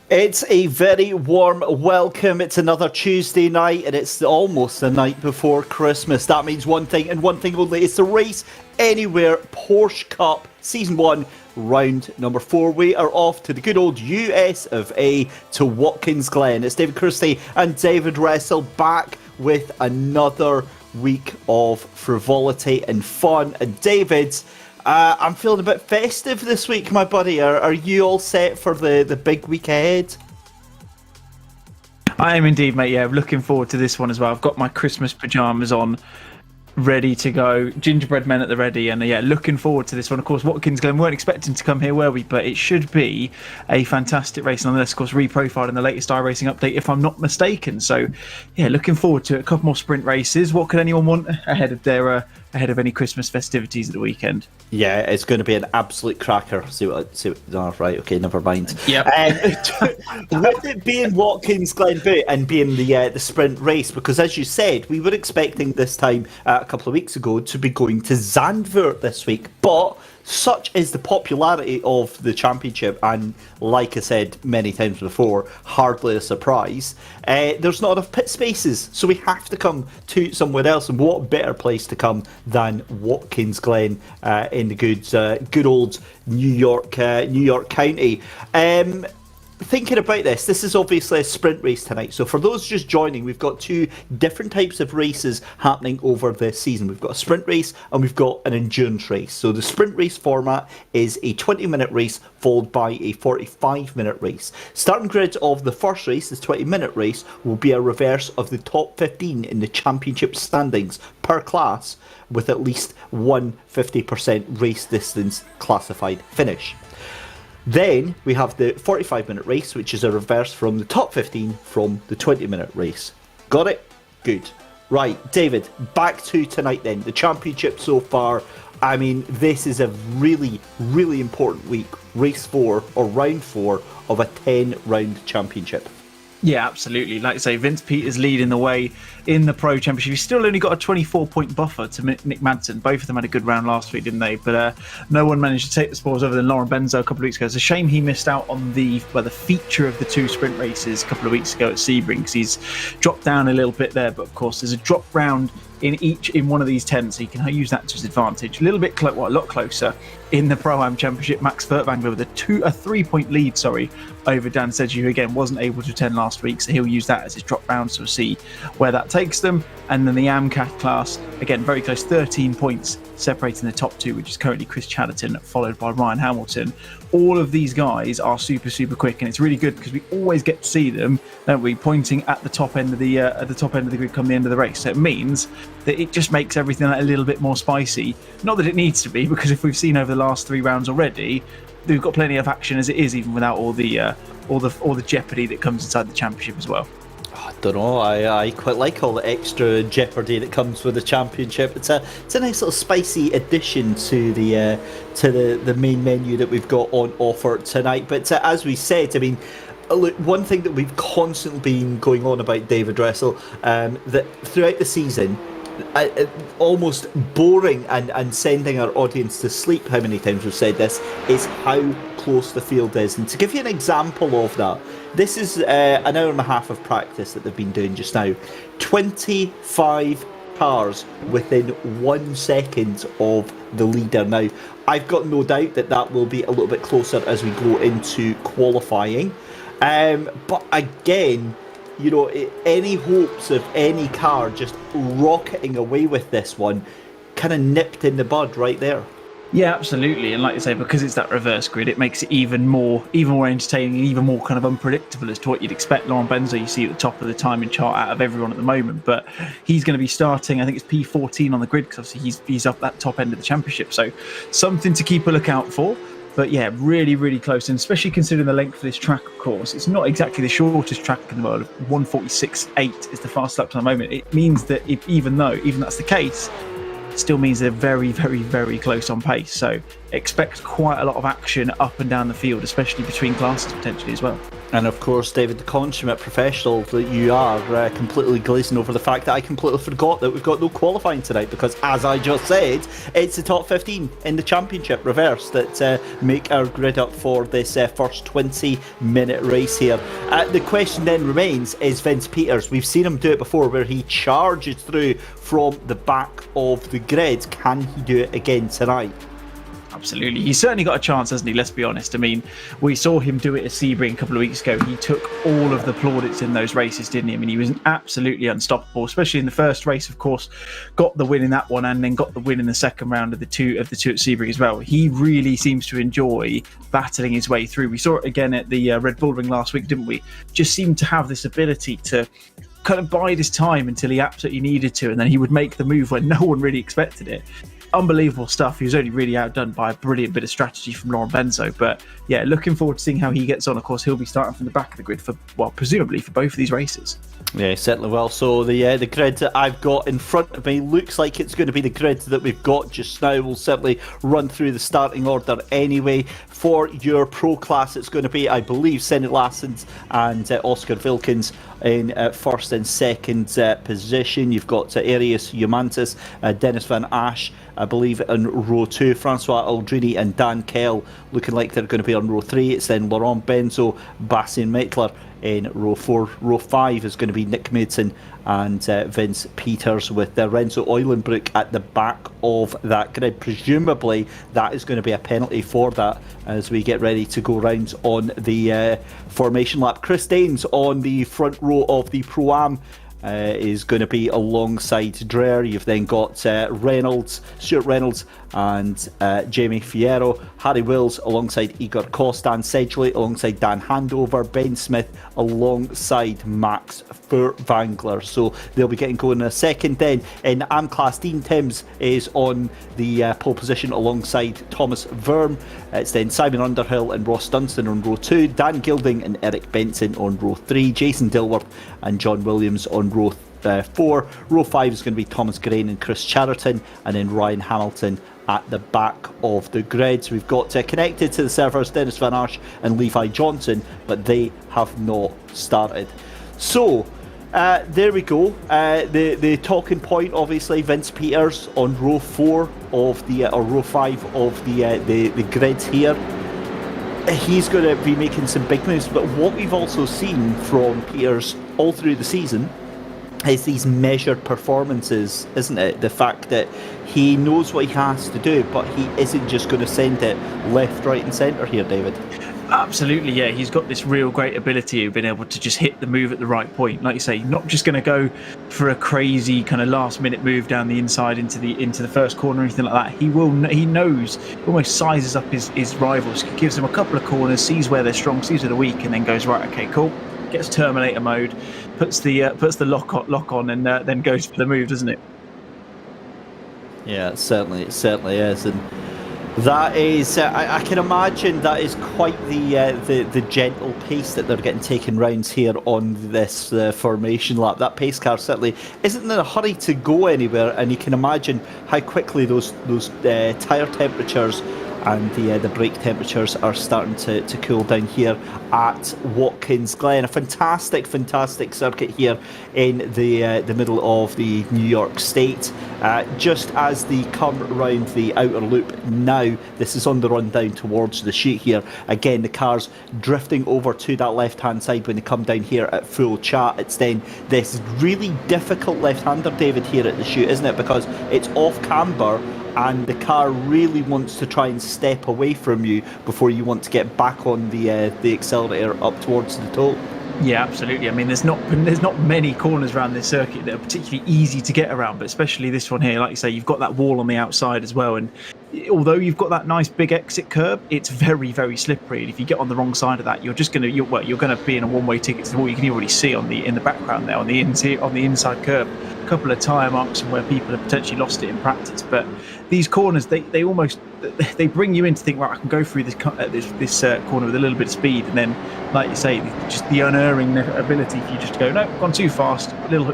It's a very warm welcome. It's another Tuesday night, and it's almost the night before Christmas. That means one thing, and one thing only. It's the Race Anywhere Porsche Cup Season 1, round number 4. We are off to the good old US of A to Watkins Glen. It's David Christie and David Russell back with another week of frivolity and fun. And David, I'm feeling a bit festive this week, my buddy. Are you all set for the big week ahead? I am indeed, mate. Yeah, looking forward to this one as well. I've got my Christmas pajamas on, ready to go. Gingerbread men at the ready, and yeah, looking forward to this one. Of course, Watkins Glen weren't expecting to come here, were we? But it should be a fantastic race nonetheless. Of course, reprofiled in the latest iRacing update, if I'm not mistaken. So, yeah, looking forward to it. A couple more sprint races. What could anyone want ahead of any Christmas festivities at the weekend? Yeah, it's going to be an absolute cracker. Right, okay, never mind. Yep. With it being Watkins Glen Boot and being the sprint race, because as you said, we were expecting this time a couple of weeks ago to be going to Zandvoort this week, but such is the popularity of the championship, and like I said many times before, hardly a surprise, there's not enough pit spaces, so we have to come to somewhere else, and what better place to come than Watkins Glen in the good old New York County. Thinking about this is obviously a sprint race tonight. So for those just joining, we've got two different types of races happening over this season. We've got a sprint race and we've got an endurance race. So the sprint race format is a 20-minute race followed by a 45-minute race. Starting grid of the first race, this 20-minute race, will be a reverse of the top 15 in the championship standings per class, with at least one 50% race distance classified finish. Then we have the 45-minute race, which is a reverse from the top 15 from the 20-minute race. Got it? Good. Right, David, back to tonight then. The championship so far, I mean, this is a really, really important week. Race 4, or round 4, of a 10-round championship. Yeah, absolutely. Like I say, Vince Peters leading the way in the Pro Championship. He's still only got a 24-point buffer to Nick Madsen. Both of them had a good round last week, didn't they? But no one managed to take the spoils other than Lauren Benzo a couple of weeks ago. It's a shame he missed out on the feature of the two sprint races a couple of weeks ago at Sebring, because he's dropped down a little bit there. But of course, there's a drop round in one of these 10, so you can use that to his advantage. A lot closer in the Pro-Am Championship. Max Furtwängler with a 3-point lead, over Dan Sedgwick, who again wasn't able to attend last week, so he'll use that as his drop round, so we'll see where that takes them. And then the AMCAT class, again very close, 13 points separating the top two, which is currently Chris Chatterton, followed by Ryan Hamilton. All of these guys are super quick, and it's really good because we always get to see them, don't we, pointing at the top end of the grid come the end of the race. So it means that it just makes everything a little bit more spicy. Not that it needs to be, because if we've seen over the last 3 rounds already, we've got plenty of action as it is, even without all the jeopardy that comes inside the championship as well. I don't know. I quite like all the extra jeopardy that comes with the championship. It's a nice little spicy addition to the main menu that we've got on offer tonight. But as we said, I mean, look, one thing that we've constantly been going on about, David Russell, that throughout the season, almost boring and sending our audience to sleep, how many times we've said this, is how close the field is. And to give you an example of that, this is an hour and a half of practice that they've been doing just now. 25 cars within 1 second of the leader. Now, I've got no doubt that will be a little bit closer as we go into qualifying. But again, you know, any hopes of any car just rocketing away with this one kind of nipped in the bud right there. Yeah, absolutely. And like you say, because it's that reverse grid, it makes it even more entertaining and even more kind of unpredictable as to what you'd expect. Lauren Benzo, you see at the top of the timing chart out of everyone at the moment, but he's going to be starting, I think it's P14 on the grid, because obviously he's up that top end of the championship. So something to keep a lookout for. But yeah, really close, and especially considering the length of this track, of course. It's not exactly the shortest track in the world. 1:46.8 is the fastest lap at the moment. It means that even that's the case, it still means they're very close on pace. So expect quite a lot of action up and down the field, especially between classes potentially as well. And of course, David, the consummate professional that you are, completely glazing over the fact that I completely forgot that we've got no qualifying tonight because, as I just said, it's the top 15 in the championship reverse that make our grid up for this first 20-minute race here. The question then remains, is Vince Peters? We've seen him do it before where he charges through from the back of the grid. Can he do it again tonight? Absolutely. He's certainly got a chance, hasn't he? Let's be honest. I mean, we saw him do it at Sebring a couple of weeks ago. He took all of the plaudits in those races, didn't he? I mean, he was absolutely unstoppable, especially in the first race, of course. Got the win in that one and then got the win in the second round of the two at Sebring as well. He really seems to enjoy battling his way through. We saw it again at the Red Bull Ring last week, didn't we? Just seemed to have this ability to kind of bide his time until he absolutely needed to, and then he would make the move when no one really expected it. Unbelievable stuff. He was only really outdone by a brilliant bit of strategy from Laurent Benzo. But yeah, looking forward to seeing how he gets on. Of course, he'll be starting from the back of the grid for, well, presumably for both of these races. Yeah, certainly will. So the grid that I've got in front of me looks like it's going to be the grid that we've got just now. We'll certainly run through the starting order anyway. For your pro class, it's going to be, I believe, Senny Lassens and Oscar Wilkins in first and second position. You've got Arius Humantis, Dennis Van Asch, I believe, in row 2. Francois Aldrini and Dan Kell looking like they're going to be on row 3. It's then Laurent Benzo, Bastien Mettler in row 4. Row 5 is going to be Nick Maidsen and Vince Peters, with Renzo Eulenbroek at the back of that grid. Presumably that is going to be a penalty for that as we get ready to go round on the formation lap. Chris Daines on the front row of the Pro-Am is going to be alongside Dreher. You've then got Stuart Reynolds and Jamie Fierro, Harry Wills alongside Igor Kostan, Sedgley alongside Dan Handover, Ben Smith alongside Max Furtwängler. So they'll be getting going in a second. Then in AM class, Dean Timms is on the pole position alongside Thomas Verm. It's then Simon Underhill and Ross Dunstan on row 2, Dan Gilding and Eric Benson on row 3, Jason Dilworth and John Williams on row 4. Row 5 is going to be Thomas Grain and Chris Chatterton, and then Ryan Hamilton at the back of the grid. So we've got connected to the servers Dennis Van Asch and Levi Johnson, but they have not started. So there we go. The talking point, obviously, Vince Peters on row 4 of the or row 5 of the grid here. He's going to be making some big moves, but what we've also seen from Peters all through the season is these measured performances, isn't it? The fact that he knows what he has to do, but he isn't just going to send it left, right and centre here, David. Absolutely, yeah. He's got this real great ability of being able to just hit the move at the right point. Like you say, not just going to go for a crazy kind of last-minute move down the inside into the first corner or anything like that. He knows, almost sizes up his rivals, gives them a couple of corners, sees where they're strong, sees where they're weak, and then goes, right, okay, cool. Gets Terminator mode, puts the lock on, and then goes for the move, doesn't it? Yeah, it certainly is, and that is, I can imagine that is quite the gentle pace that they're getting taken rounds here on this formation lap. That pace car certainly isn't in a hurry to go anywhere, and you can imagine how quickly those tyre temperatures and the brake temperatures are starting to cool down here at Watkins Glen. A fantastic circuit here in the middle of the New York State. Just as they come around the outer loop now, this is on the run down towards the chute here. Again, the car's drifting over to that left-hand side when they come down here at full chat. It's then this really difficult left-hander, David, here at the chute, isn't it? Because it's off camber, and the car really wants to try and step away from you before you want to get back on the accelerator up towards the toe. Yeah, absolutely. I mean, there's not many corners around this circuit that are particularly easy to get around, but especially this one here. Like you say, you've got that wall on the outside as well, and although you've got that nice big exit curb, it's very, very slippery. And if you get on the wrong side of that, you're going to be in a one-way ticket to the wall. You can already see in the background there on the inside curb a couple of tyre marks where people have potentially lost it in practice. But these corners, they almost bring you in to think, right, I can go through this corner with a little bit of speed, and then, like you say, just the unerring ability for you just to go, no, gone too fast, a little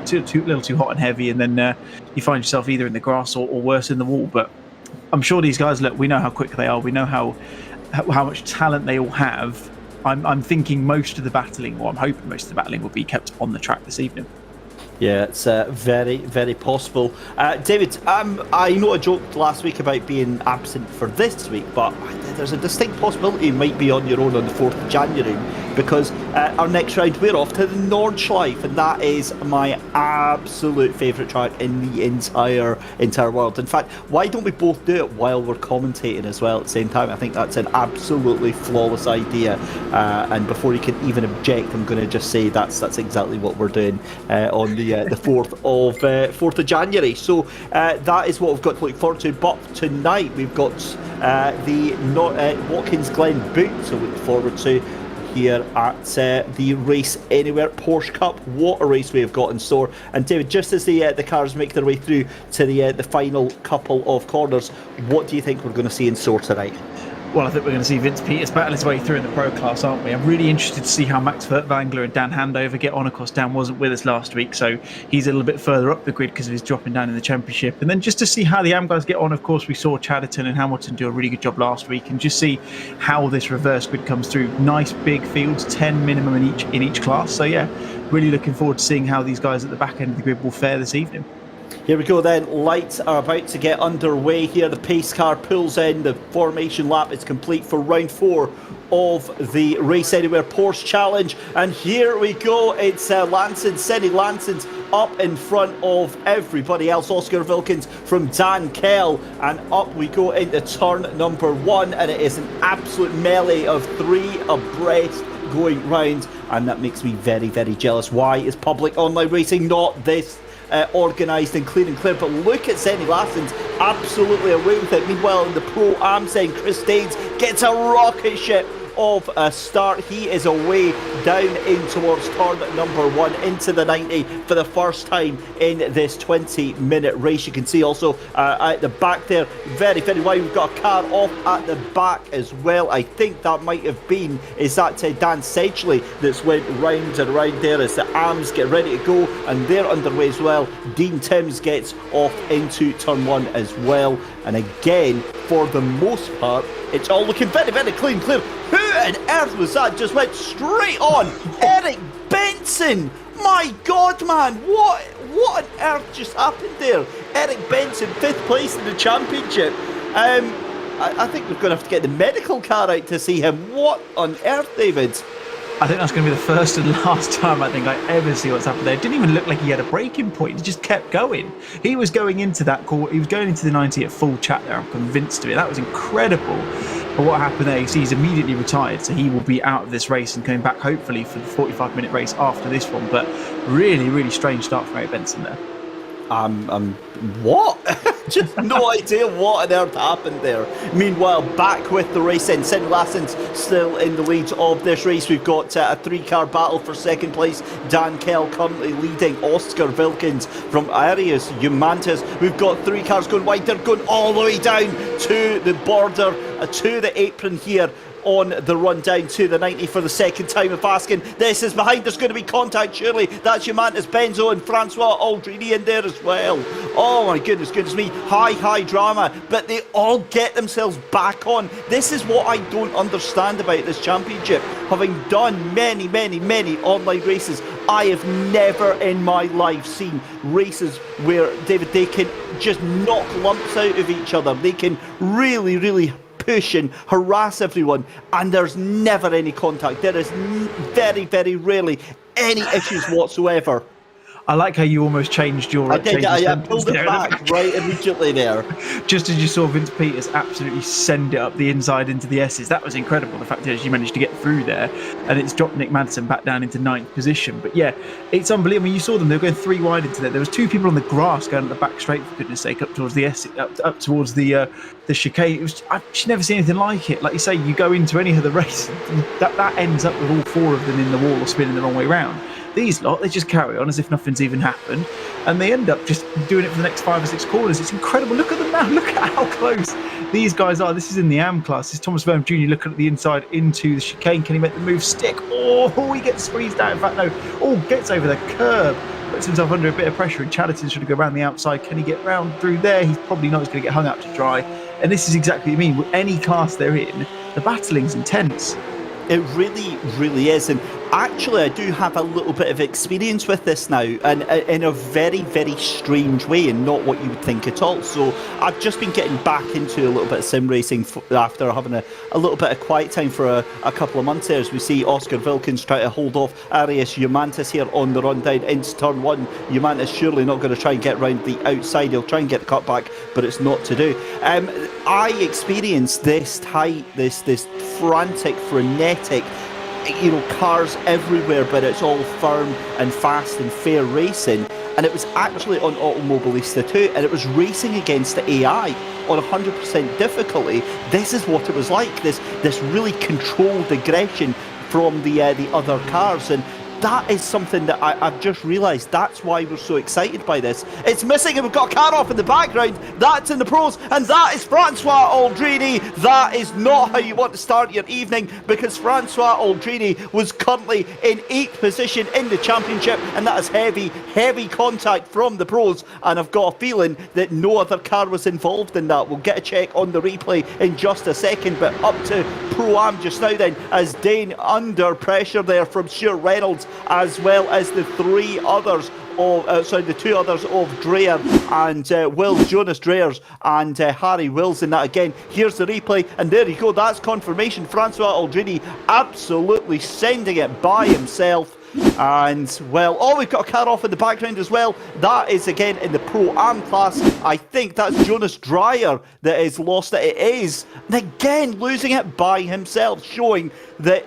too hot and heavy, and then you find yourself either in the grass or worse in the wall. But I'm sure these guys, look, we know how quick they are, we know how much talent they all have. I'm thinking most of the battling, or I'm hoping most of the battling will be kept on the track this evening. Yeah, it's very, very possible. David, I know I joked last week about being absent for this week, but there's a distinct possibility you might be on your own on the 4th of January, because our next round, we're off to the Nordschleife, and that is my absolute favourite track in the entire world. In fact, why don't we both do it while we're commentating as well at the same time? I think that's an absolutely flawless idea, and before you can even object, I'm going to just say that's exactly what we're doing on the 4th of January. So that is what we've got to look forward to. But tonight we've got the Watkins Glen boot to look forward to here at the Race Anywhere Porsche Cup. What a race we have got in store. And David, just as the cars make their way through to the final couple of corners, what do you think we're going to see in store tonight? Well, I think we're going to see Vince Peters battle his way through in the Pro Class, aren't we? I'm really interested to see how Max Vertwangler and Dan Handover get on. Of course, Dan wasn't with us last week, so he's a little bit further up the grid because of his dropping down in the Championship. And then just to see how the AM guys get on, of course, we saw Chatterton and Hamilton do a really good job last week, and just see how this reverse grid comes through. Nice big fields, 10 minimum in each class. So yeah, really looking forward to seeing how these guys at the back end of the grid will fare this evening. Here we go then, lights are about to get underway here. The pace car pulls in, the formation lap is complete for round 4 of the Race Anywhere Porsche Challenge. And here we go, it's Cindy Lanson's up in front of everybody else. Oscar Wilkins from Dan Kell, and up we go into turn number 1, and it is an absolute melee of 3 abreast going round, and that makes me very, very jealous. Why is public online racing not this organised and clear? But look at Senny Lasson's absolutely away with it. Meanwhile, in the Pro-Am saying Chris Danes gets a rocket ship of a start. He is away down in towards turn number 1 into the 90 for the first time in this 20-minute race. You can see also at the back there, very, very wide. We've got a car off at the back as well. I think that might have been, is that Dan Sedgley that's went round and round there as the AMs get ready to go, and they're underway as well. Dean Timms gets off into turn 1 as well. And again, for the most part, it's all looking very, very clean, clear. Who on earth was that? Just went straight on. Eric Benson. My God, man. What on earth just happened there? Eric Benson, 5th place in the championship. I think we're going to have to get the medical car out to see him. What on earth, David? I think that's going to be the first and last time I think I ever see what's happened there. It didn't even look like he had a breaking point. He just kept going. He was going into that call. He was going into the 90 at full chat there. I'm convinced of it. That was incredible. But what happened there, you see, he's immediately retired, so he will be out of this race and coming back hopefully for the 45-minute race after this one. But really, really strange start from Eric Benson there. What? Just no idea what on earth happened there. Meanwhile, back with the race in, Sid Lasson's still in the lead of this race. We've got a 3-car battle for 2nd place. Dan Kell currently leading Oscar Wilkins from Arias Humantis. We've got 3 cars going wide. They're going all the way down to the border, to the apron here on the run down to the 90 for the second time of asking. This is behind, there's going to be contact surely. That's Humantis, Benzo and Francois Aldrini in there as well. Oh my goodness me, high drama, but they all get themselves back on. This is what I don't understand about this championship. Having done many online races, I have never in my life seen races where, David, they can just knock lumps out of each other. They can really push and harass everyone, and there's never any contact. There is very rarely any issues whatsoever. I like how you almost changed your... I did, I pulled it back right immediately there. Just as you saw Vince Peters absolutely send it up the inside into the S's. That was incredible, the fact that she managed to get through there, and it's dropped Nick Madsen back down into 9th position. But yeah, it's unbelievable. I mean, you saw them, they were going 3 wide into there. There was 2 people on the grass going at the back straight, for goodness sake, up towards the S, up towards the chicane. It was, I've just never seen anything like it. Like you say, you go into any of the race, that ends up with all 4 of them in the wall or spinning the wrong way round. These lot, they just carry on as if nothing's even happened, and they end up just doing it for the next 5 or 6 corners. It's incredible. Look at them now. Look at how close these guys are. This is in the AM class. This is Thomas Verm Jr. looking at the inside into the chicane. Can he make the move stick? Oh, he gets squeezed out. In fact, no. Oh, gets over the curb. Puts himself under a bit of pressure, and Chatterton's trying to go around the outside. Can he get round through there? He's probably not. He's going to get hung out to dry. And this is exactly what I mean. With any class they're in, the battling's intense. It really, really is. And actually, I do have a little bit of experience with this now, and in a very, very strange way, and not what you would think at all. So I've just been getting back into a little bit of sim racing after having a little bit of quiet time for a couple of months there, as we see Oscar Wilkins try to hold off Arias Humantis here on the run down into turn one. Humantis surely not going to try and get round the outside. He'll try and get the cut back, but it's not to do. I experienced this tight, this frantic, frenetic, cars everywhere, but it's all firm and fast and fair racing. And it was actually on Automobilista 2, and it was racing against the AI on 100% difficulty. This is what it was like, this really controlled aggression from the other cars. And that is something that I've just realised. That's why we're so excited by this. It's missing, and we've got a car off in the background. That's in the pros, and that is Francois Aldrini. That is not how you want to start your evening, because Francois Aldrini was currently in 8th position in the championship, and that is heavy contact from the pros. And I've got a feeling that no other car was involved in that. We'll get a check on the replay in just a second, but up to Pro-Am just now then, as Dane under pressure there from Stuart Reynolds, as well as the two others of Dreyer and Wills, Jonas Dreyers and Harry Wills in that again. Here's the replay, and there you go, that's confirmation. Francois Aldrini absolutely sending it by himself. And, well, we've got a car off in the background as well. That is, again, in the Pro-Am class. I think that's Jonas Dreyer that has lost it. It is. And again, losing it by himself, showing that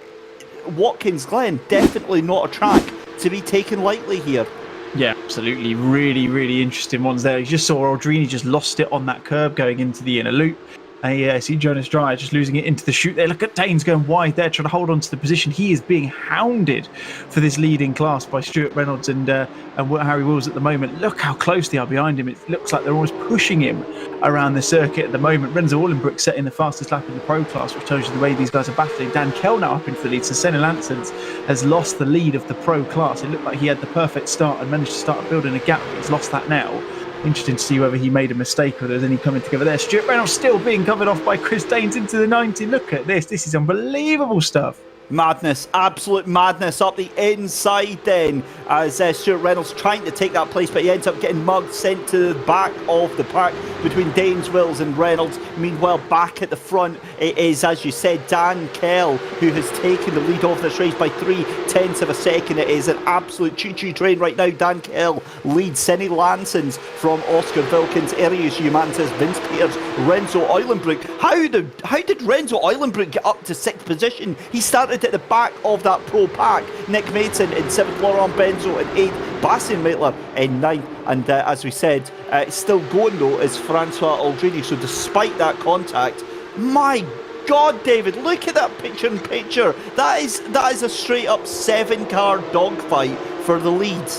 Watkins Glen, definitely not a track to be taken lightly here. Yeah, absolutely. Really, really interesting ones there. You just saw Aldrini just lost it on that curb going into the inner loop. And see Jonas Dreyer just losing it into the chute there. Look at Danes going wide there, trying to hold on to the position. He is being hounded for this leading class by Stuart Reynolds and Harry Wills at the moment. Look how close they are behind him. It looks like they're almost pushing him around the circuit at the moment. Renzo Uhlenbrück setting the fastest lap in the pro class, which tells you the way these guys are battling. Dan Kell now up into the lead. So Senna Lansons has lost the lead of the pro class. It looked like he had the perfect start and managed to start building a gap, but he's lost that now. Interesting to see whether he made a mistake or there's any coming together there. Stuart Reynolds still being covered off by Chris Danes into the 90. Look at this. This is unbelievable stuff. Madness, absolute madness up the inside then, as Stuart Reynolds trying to take that place, but he ends up getting mugged, sent to the back of the pack between Danes, Wills and Reynolds. Meanwhile, back at the front, it is, as you said, Dan Kell, who has taken the lead of this race by 0.3 of a second. It is an absolute choo-choo train right now. Dan Kell leads Senny Lansons from Oscar Wilkins, Arias Humantis, Vince Peters, Renzo Uhlenbrück. How did Renzo Uhlenbrück get up to 6th position? He started at the back of that pro pack. Nick Maidson in 7th, Laurent Benzo in 8th, Bastien Maitler in 9th, and as we said, still going though is Francois Aldrini. So despite that contact, my God, David, look at that picture-in-picture. That is a straight-up 7-car dogfight for the lead.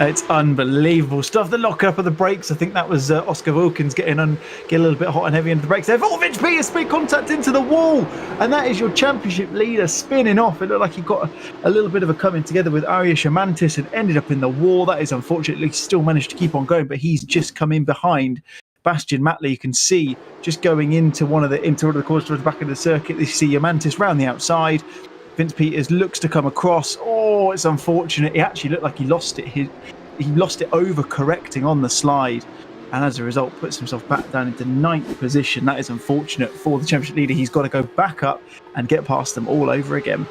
It's unbelievable stuff. The lock-up of the brakes. I think that was Oscar Wilkins getting a little bit hot and heavy into the brakes there. Vince Peters speed contact into the wall. And that is your championship leader spinning off. It looked like he got a little bit of a coming together with Arias Humantis and ended up in the wall. That is unfortunately still managed to keep on going, but he's just come in behind Bastien Maitler. You can see just going into one of the corners towards the back of the circuit. You see Humantis round the outside. Vince Peters looks to come across. Oh, it's unfortunate. He actually looked like he lost it. He lost it over correcting on the slide, and as a result puts himself back down into 9th position. That is unfortunate for the championship leader. He's got to go back up and get past them all over again.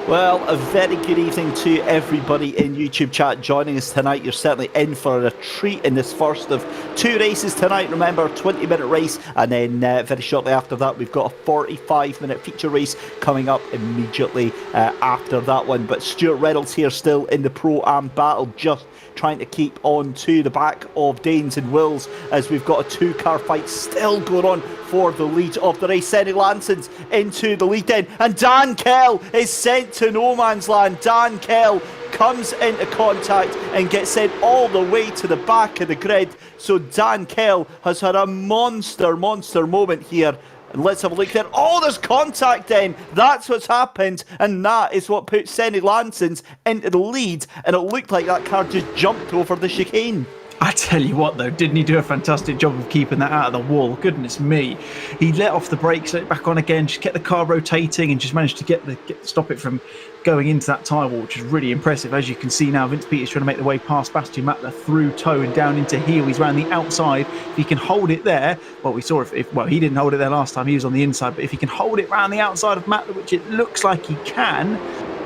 Well, a very good evening to everybody in YouTube chat joining us tonight. You're certainly in for a treat in this first of 2 races tonight. Remember, 20-minute race, and then very shortly after that, we've got a 45-minute feature race coming up immediately after that one. But Stuart Reynolds here still in the Pro-Am battle, just trying to keep on to the back of Danes and Wills, as we've got a 2-car fight still going on for the lead of the race. Senny Lansons into the lead then, and Dan Kell is sent to no man's land. Dan Kell comes into contact and gets sent all the way to the back of the grid. So Dan Kell has had a monster moment here. And let's have a look there. Oh, there's contact then. That's what's happened. And that is what put Senny Lansons into the lead. And it looked like that car just jumped over the chicane. I tell you what, though, didn't he do a fantastic job of keeping that out of the wall? Goodness me. He let off the brakes, let it back on again, just kept the car rotating and just managed to stop it from going into that tyre wall, which is really impressive. As you can see now, Vince Peters trying to make the way past Bastian Mattler through toe and down into heel. He's around the outside. If he can hold it there, well, we saw well, he didn't hold it there last time. He was on the inside. But if he can hold it around the outside of Mattler, which it looks like he can,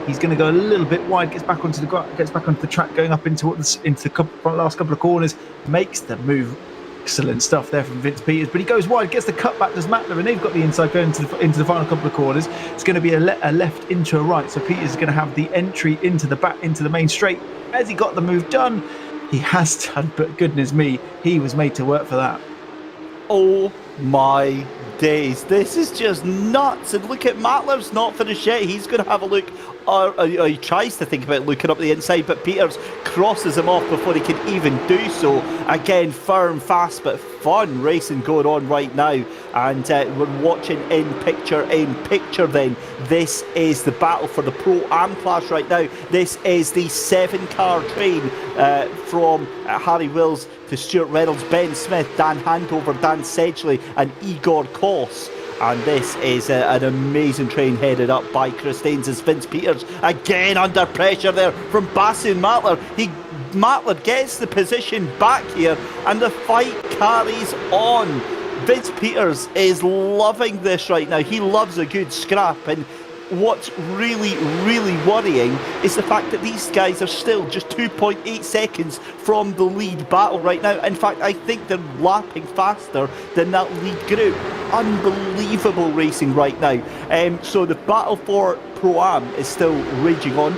he's going to go a little bit wide, gets back onto the track, going up into the last couple of corners, makes the move. Excellent stuff there from Vince Peters, but he goes wide, gets the cut back, does Mattler, and they've got the inside going into the final couple of corners. It's going to be a left into a right, so Peters is going to have the entry into the main straight. Has he got the move done? He has done, but goodness me, he was made to work for that. Oh my days, this is just nuts. And look at Mattler's not finished yet. He's going to have a look, or he tries to think about looking up the inside, but Peters crosses him off before he can even do so. Again, firm, fast, but fun racing going on right now. And we're watching in picture then. This is the battle for the Pro-Am class right now. This is the 7-car train from Harry Wills to Stuart Reynolds, Ben Smith, Dan Handover, Dan Sedgley and Igor Kos. And this is an amazing train headed up by Chris Daines as Vince Peters again under pressure there from Bastian Mattler. Mattler gets the position back here and the fight carries on. Vince Peters is loving this right now. He loves a good scrap, and what's really, really worrying is the fact that these guys are still just 2.8 seconds from the lead battle right now. In fact, I think they're lapping faster than that lead group. Unbelievable racing right now. So the battle for Pro-Am is still raging on.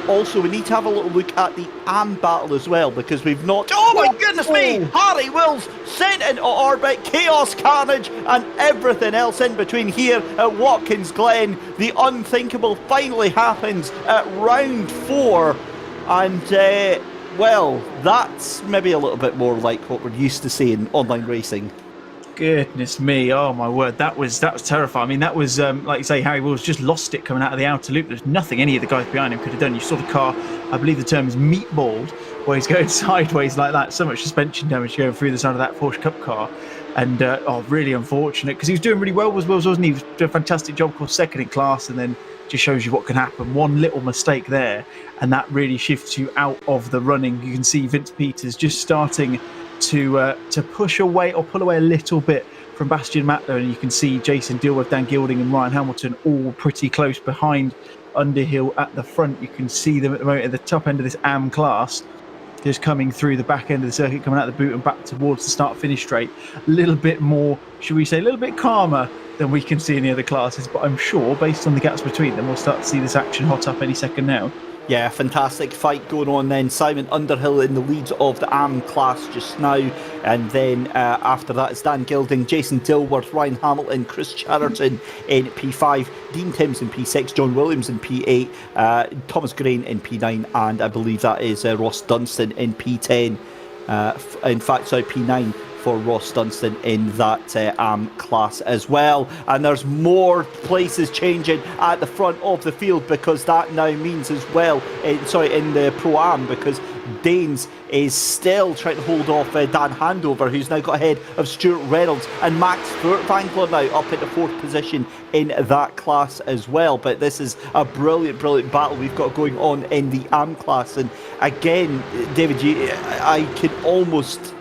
Also, we need to have a little look at the Am battle as well, because we've not... Oh my goodness me! Harry Wills sent into orbit, chaos, carnage, and everything else in between here at Watkins Glen. The unthinkable finally happens at round 4. And, well, that's maybe a little bit more like what we're used to seeing online racing. Goodness me, oh my word, that was terrifying. I mean, that was, like you say, Harry Wills just lost it coming out of the outer loop. There's nothing any of the guys behind him could have done. You saw the car, I believe the term is meatballed, where he's going sideways like that. So much suspension damage going through the side of that Porsche Cup car. And, really unfortunate, because he was doing really well, wasn't he? He was doing a fantastic job, of course, second in class, and then just shows you what can happen. One little mistake there, and that really shifts you out of the running. You can see Vince Peters just starting to push away or pull away a little bit from Bastian Mattler, and you can see Jason Dilworth, Dan Gilding and Ryan Hamilton all pretty close behind Underhill at the front. You can see them at the moment at the top end of this Am class, just coming through the back end of the circuit, coming out the boot and back towards the start-finish straight. A little bit more, should we say, a little bit calmer than we can see in the other classes, but I'm sure, based on the gaps between them, we'll start to see this action hot up any second now. Yeah, fantastic fight going on then. Simon Underhill in the lead of the Am class just now. And then after that, it's Dan Gilding, Jason Dilworth, Ryan Hamilton, Chris Chatterton in P5, Dean Timms in P6, John Williams in P8, Thomas Grain in P9, and I believe that is Ross Dunstan in P10. In fact, sorry, P9 for Ross Dunstan in that Am class as well. And there's more places changing at the front of the field, because that now means as well, in the Pro-Am, because Daines is still trying to hold off Dan Handover, who's now got ahead of Stuart Reynolds, and Max Furtwängler now up in the 4th position in that class as well. But this is a brilliant battle we've got going on in the Am class. And again, David, I can almost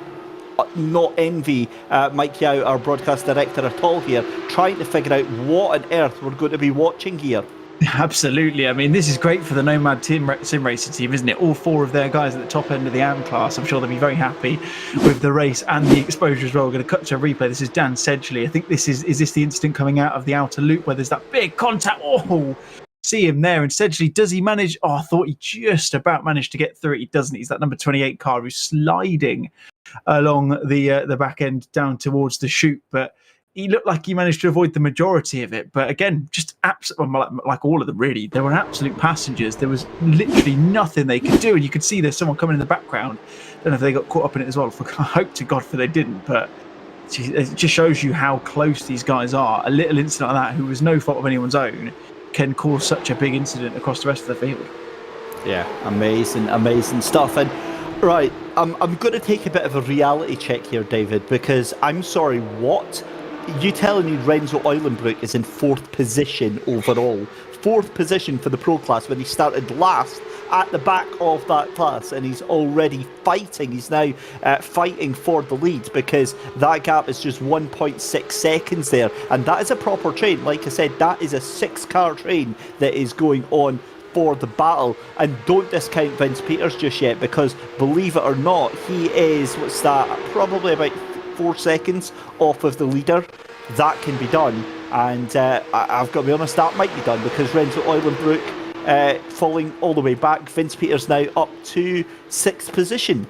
not envy Mike Yao, our broadcast director, at all here, trying to figure out what on earth we're going to be watching here. Absolutely. I mean, this is great for the Nomad sim racing team, isn't it? All 4 of their guys at the top end of the Am class. I'm sure they'll be very happy with the race and the exposure as well. We're going to cut to a replay. This is Dan Sedgley. I think this is this the incident coming out of the outer loop where there's that big contact? Oh, see him there. And Sedgley, does he manage? Oh, I thought he just about managed to get through it. He doesn't. He's that number 28 car who's sliding along the back end down towards the chute, but he looked like he managed to avoid the majority of it. But again, just absolutely, like all of them really, they were absolute passengers. There was literally nothing they could do, and you could see there's someone coming in the background. Don't know if they got caught up in it as well. I hope to God for they didn't, but it just shows you how close these guys are. A little incident like that, who was no fault of anyone's own, can cause such a big incident across the rest of the field. Yeah, amazing stuff. And right, I'm going to take a bit of a reality check here, David, because I'm sorry, what? You telling me Renzo Eulenbroek is in 4th position overall? 4th position for the Pro class when he started last at the back of that class, and he's already fighting. He's now fighting for the lead because that gap is just 1.6 seconds there, and that is a proper train. Like I said, that is a 6-car train that is going on for the battle. And don't discount Vince Peters just yet, because believe it or not, he is, what's that, probably about 4 seconds off of the leader. That can be done, and I've got to be honest, that might be done because Renzo Eulenbroek falling all the way back. Vince Peters now up to 6th position.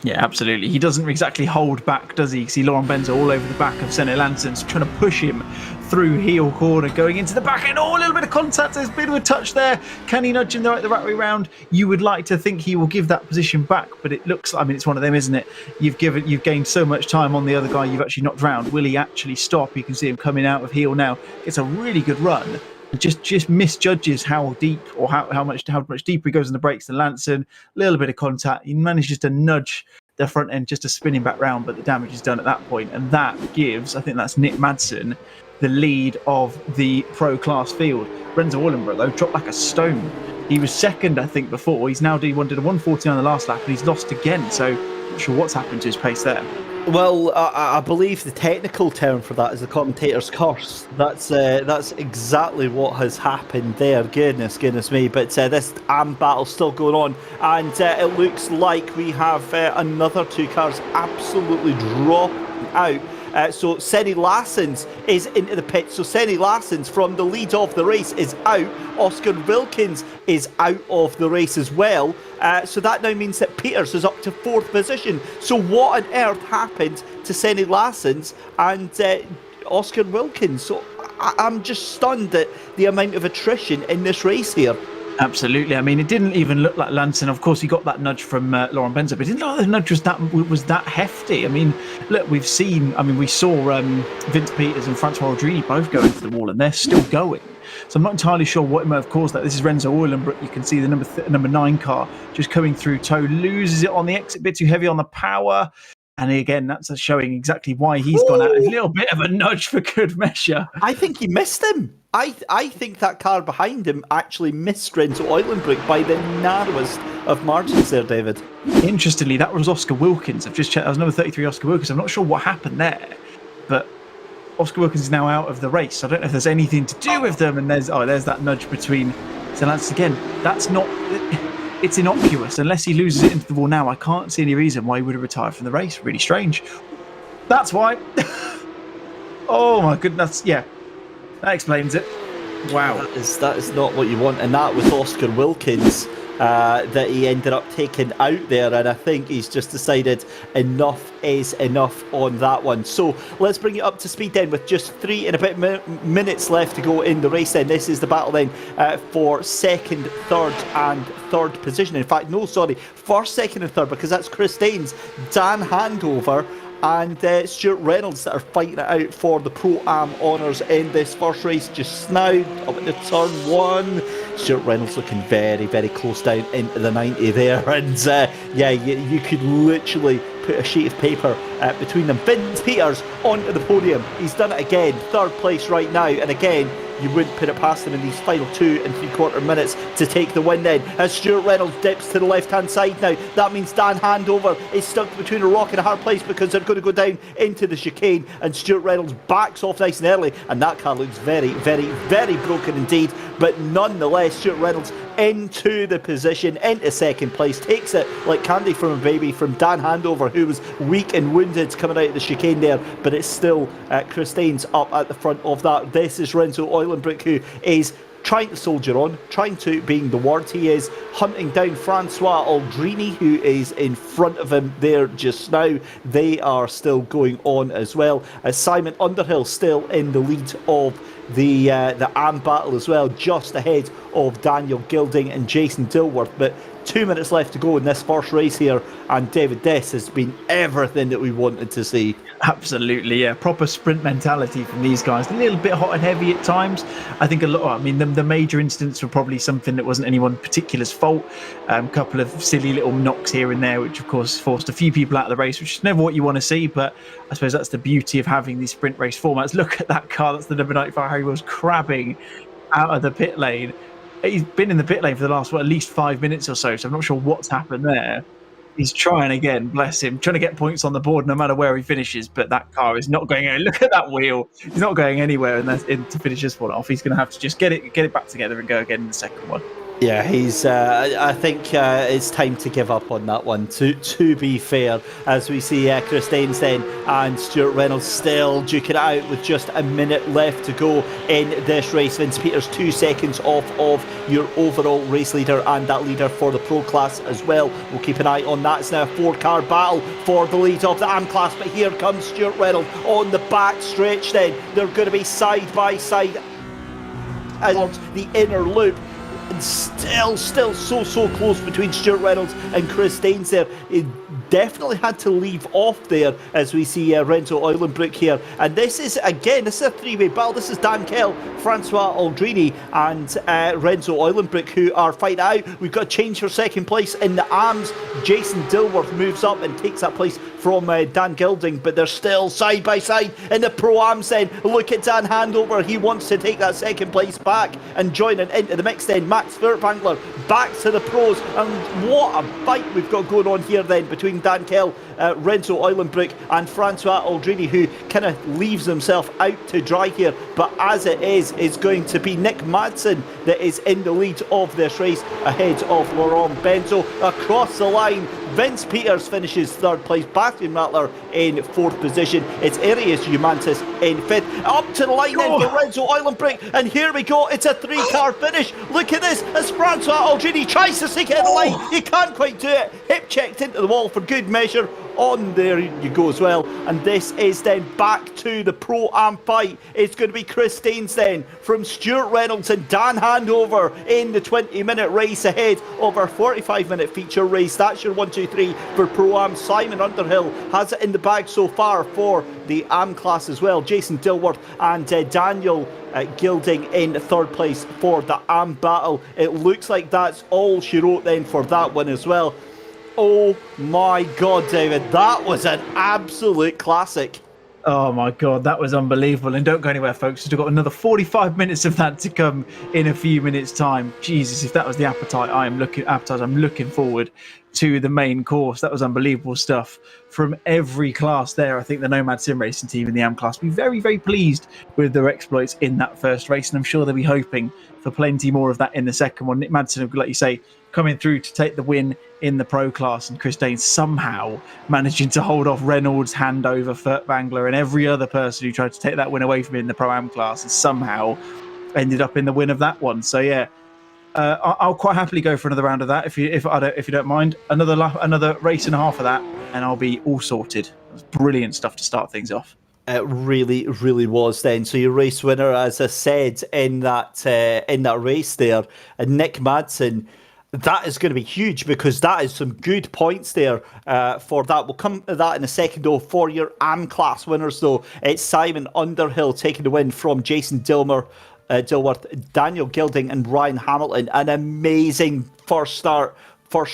Yeah, absolutely. He doesn't exactly hold back, does he? You see Laurent Benzo all over the back of Senna Lansons, trying to push him through heel corner, going into the back end. Oh, a little bit of contact. There's a bit of a touch there. Can he nudge him the right way round? You would like to think he will give that position back, but it looks, I mean, it's one of them, isn't it? You've gained so much time on the other guy you've actually knocked round. Will he actually stop? You can see him coming out of heel now. It's a really good run. Just misjudges how deep or how much deeper he goes in the brakes than Lanson. A little bit of contact. He manages to nudge the front end just to spin him back round, but the damage is done at that point, and that gives, I think that's Nick Madsen, the lead of the Pro class field. Renzo Eulenbroek though dropped like a stone. He was second, I think, before. He's now did a 149 on the last lap, and he's lost again. So not sure what's happened to his pace there. Well, I believe the technical term for that is the commentator's curse. That's exactly what has happened there. Goodness me. But this battle still going on, and it looks like we have another 2 cars absolutely dropping out. So Senny Lassens is into the pit. So Senny Lassens from the lead of the race is out. Oscar Wilkins is out of the race as well. So that now means that Peters is up to 4th position. So what on earth happened to Senny Lassens and Oscar Wilkins? So I'm just stunned at the amount of attrition in this race here. Absolutely. I mean, it didn't even look like Lanson. Of course, he got that nudge from Laurent Benzo, but it didn't look like the nudge was that hefty. I mean, look, we saw Vince Peters and Francois Rodrini both go into the wall, and they're still going. So I'm not entirely sure what may have caused that. This is Renzo Eulenbroek. You can see the number 9 car just coming through tow, loses it on the exit, a bit too heavy on the power. And again, that's showing exactly why he's gone out. A little bit of a nudge for good measure. I think he missed him. I think that car behind him actually missed Renzo Eulenbroek by the narrowest of margins there, David. Interestingly, that was Oscar Wilkins. I've just checked. That was number 33, Oscar Wilkins. I'm not sure what happened there, but Oscar Wilkins is now out of the race. I don't know if there's anything to do with them. And there's that nudge between Lance again. That's not. It's innocuous. Unless he loses it into the wall now, I can't see any reason why he would have retired from the race. Really strange. That's why. Oh my goodness. Yeah, that explains it. Wow. That is not what you want. And that was Oscar Wilkins that he ended up taking out there. And I think he's just decided enough is enough on that one. So let's bring you up to speed then with just 3 and a bit minutes left to go in the race then. This is the battle then for 2nd, 3rd and 3rd position. In fact, no, sorry, 1st, 2nd and 3rd, because that's Chris Daines, Dan Handover and Stuart Reynolds that are fighting it out for the Pro-Am honours in this first race. Just now up at the turn 1. Stuart Reynolds looking very, very close down into the 90 there. And yeah, you could literally put a sheet of paper between them. Vince Peters onto the podium. He's done it again. 3rd place right now. And again, you wouldn't put it past him in these final 2 3/4 minutes to take the win then. As Stuart Reynolds dips to the left-hand side now, that means Dan Handover is stuck between a rock and a hard place because they're going to go down into the chicane, and Stuart Reynolds backs off nice and early, and that car looks very, very, very broken indeed. But nonetheless, Stuart Reynolds into the position, into 2nd place, takes it like candy from a baby from Dan Handover, who was weak and wounded coming out of the chicane there, but it's still Chris Daines up at the front of that. This is Renzo Eulenbroek, who is trying to soldier on, trying to, being the word, he is hunting down Francois Aldrini, who is in front of him there just now. They are still going on as well. Simon Underhill still in the lead of the AM battle as well, just ahead of Daniel Gilding and Jason Dilworth. But 2 minutes left to go in this first race here, and David, this has been everything that we wanted to see. Absolutely, yeah. Proper sprint mentality from these guys. A little bit hot and heavy at times. I think a lot. I mean, the major incidents were probably something that wasn't anyone particular's fault. A couple of silly little knocks here and there, which course, forced a few people out of the race, which is never what you want to see. But I suppose that's the beauty of having these sprint race formats. Look at that car. That's the number 95 Harry Wills crabbing out of the pit lane. He's been in the pit lane for the last, at least 5 minutes or so. So I'm not sure what's happened there. He's trying again, bless him, trying to get points on the board no matter where he finishes. But that car is not going anywhere. Look at that wheel; he's not going anywhere, to finish this one off. He's going to have to just get it back together and go again in the second one. Yeah, he's. I think it's time to give up on that one. To be fair, as we see Chris Daines then and Stuart Reynolds still duking it out with just a minute left to go in this race. Vince Peters 2 seconds off of your overall race leader and that leader for the Pro class as well. We'll keep an eye on that. It's now a 4-car battle for the lead of the AM class, but here comes Stuart Reynolds on the back stretch. Then they're going to be side by side towards the inner loop. And still so close between Stuart Reynolds and Chris Daines there. He definitely had to leave off there as we see Renzo Eulenbroek here. And this is a 3-way battle. This is Dan Kell, Francois Aldrini and Renzo Eulenbroek who are fighting out. We've got a change for second place in the AMS. Jason Dilworth moves up and takes that place from Dan Gilding, but they're still side by side in the Pro-Ams then. Look at Dan Handover. He wants to take that second place back and join into the mix then. Max Furtwängler back to the pros, and what a fight we've got going on here then between Dan Kell, Renzo Eulenbroek and Francois Aldrini, who kind of leaves himself out to dry here. But as it is, it's going to be Nick Madsen that is in the lead of this race ahead of Laurent Benzo. Across the line, Vince Peters finishes third place, Bastian Rattler in fourth position. It's Arias Humantis in fifth. Up to the line then for Renzo Eulenbroek, and here we go, it's a 3-car finish. Look at this, as Francois Aldrini tries to sneak in the line, he can't quite do it. Hip checked into the wall for good measure. On there you go as well, and this is then back to the Pro-Am fight. It's going to be Chris Daines then from Stuart Reynolds and Dan Handover in the 20-minute race ahead of our 45-minute feature race. That's your 1, 2, 3 for Pro-Am. Simon Underhill has it in the bag so far for the AM class as well. Jason Dilworth and Daniel Gilding in third place for the AM battle. It looks like that's all she wrote then for that one as well. Oh my God, David, that was an absolute classic. Oh my God, that was unbelievable. And don't go anywhere, folks. We've got another 45 minutes of that to come in a few minutes' time. Jesus, if that was the appetite, I'm looking forward to the main course. That was unbelievable stuff from every class there. I think the Nomad Sim Racing team in the AM class will be very, very pleased with their exploits in that first race, and I'm sure they'll be hoping for plenty more of that in the second one. Nick Madsen, like you say, coming through to take the win in the Pro class, and Chris Daines somehow managing to hold off Reynolds, Handover, Furtwängler, and every other person who tried to take that win away from him in the Pro-Am class, and somehow ended up in the win of that one. So yeah, I'll quite happily go for another round of that if you don't mind. Another race and a half of that, and I'll be all sorted. It was brilliant stuff to start things off. It really, really was then. So your race winner, as I said in that race there, and Nick Madsen. That is going to be huge because that is some good points there for that. We'll come to that in a second though. For your AM class winners though, it's Simon Underhill taking the win from Jason Dilworth, Daniel Gilding and Ryan Hamilton. An amazing first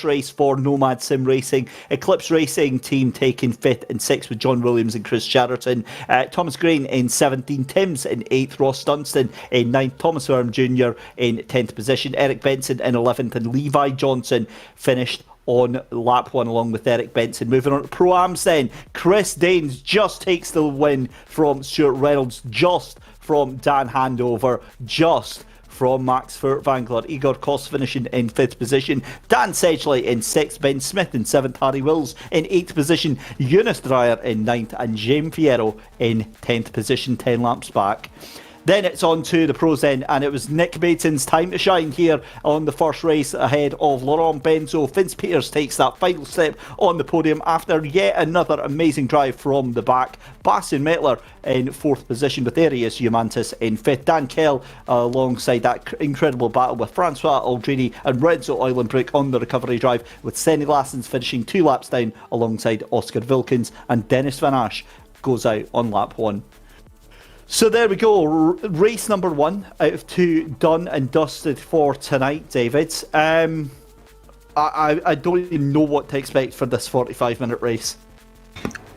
race for Nomad Sim Racing. Eclipse Racing team taking 5th and 6th with John Williams and Chris Chatterton. Thomas Grain in 17th, Timms in 8th, Ross Dunstan in 9th, Thomas Worm Jr. in 10th position, Eric Benson in 11th, and Levi Johnson finished on lap 1 along with Eric Benson. Moving on to Pro-Ams then, Chris Daines just takes the win from Stuart Reynolds, just from Dan Handover, just from Max Furtwängler. Igor Koss finishing in 5th position. Dan Sedgley in 6th. Ben Smith in 7th. Harry Wills in 8th position. Eunice Dreyer in 9th. And James Fierro in 10th position, 10 laps back. Then it's on to the pros then, and it was Nick Madsen's time to shine here on the first race ahead of Laurent Benzo. Vince Peters takes that final step on the podium after yet another amazing drive from the back. Bastian Rattler in 4th position with Arias Humantis in 5th. Dan Kell alongside that incredible battle with Francois Aldrini and Renzo Eulenbroek on the recovery drive, with Senny Lassens finishing 2 laps down alongside Oscar Wilkins, and Dennis Van Asch goes out on lap 1. So there we go, race number 1 out of 2 done and dusted for tonight, David. I don't even know what to expect for this 45-minute race.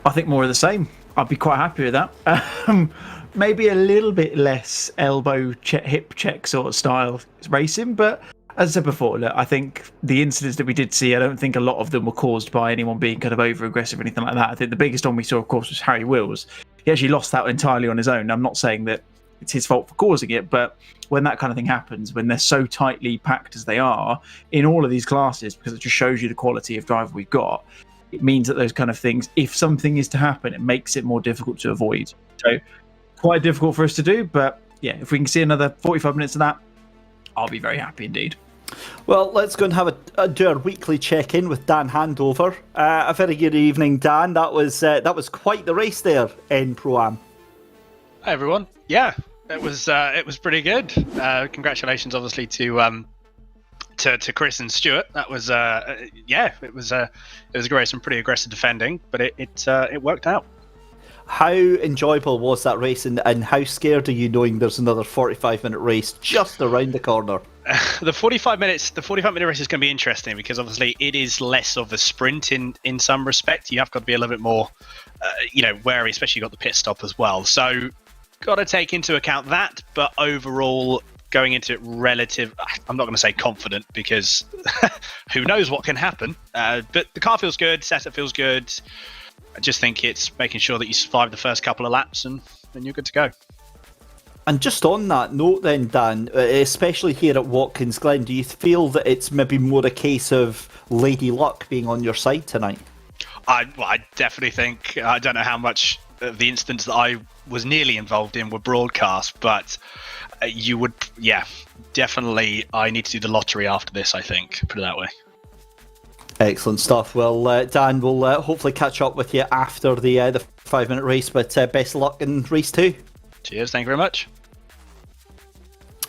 I think more of the same. I'd be quite happy with that. Maybe a little bit less elbow check, hip check sort of style racing, but as I said before, look, I think the incidents that we did see, I don't think a lot of them were caused by anyone being kind of over aggressive or anything like that. I think the biggest one we saw, of course, was Harry Wills. He actually lost that entirely on his own. I'm not saying that it's his fault for causing it, but when that kind of thing happens, when they're so tightly packed as they are in all of these classes, because it just shows you the quality of driver we've got, it means that those kind of things, if something is to happen, it makes it more difficult to avoid. So quite difficult for us to do, but yeah, if we can see another 45 minutes of that, I'll be very happy indeed. Well, let's go and have do our weekly check-in with Dan Handover. A very good evening, Dan. That was quite the race there in Pro-Am. Hi everyone. Yeah, it was pretty good. Congratulations, obviously, to Chris and Stuart. That was it was a great, some pretty aggressive defending, but it worked out. How enjoyable was that race, and how scared are you knowing there's another 45-minute race just around the corner? The 45-minute race is going to be interesting because obviously it is less of a sprint in some respect. You have got to be a little bit more, wary, especially you got the pit stop as well. So got to take into account that. But overall, going into it I'm not going to say confident because who knows what can happen. But the car feels good, setup feels good. I just think it's making sure that you survive the first couple of laps and you're good to go. And just on that note then, Dan, especially here at Watkins Glen, do you feel that it's maybe more a case of Lady Luck being on your side tonight? I definitely think, I don't know how much of the incidents that I was nearly involved in were broadcast, but you would, definitely I need to do the lottery after this, I think, put it that way. Excellent stuff. Well, Dan, we'll hopefully catch up with you after the 5-minute race, but best of luck in race 2. Cheers, thank you very much.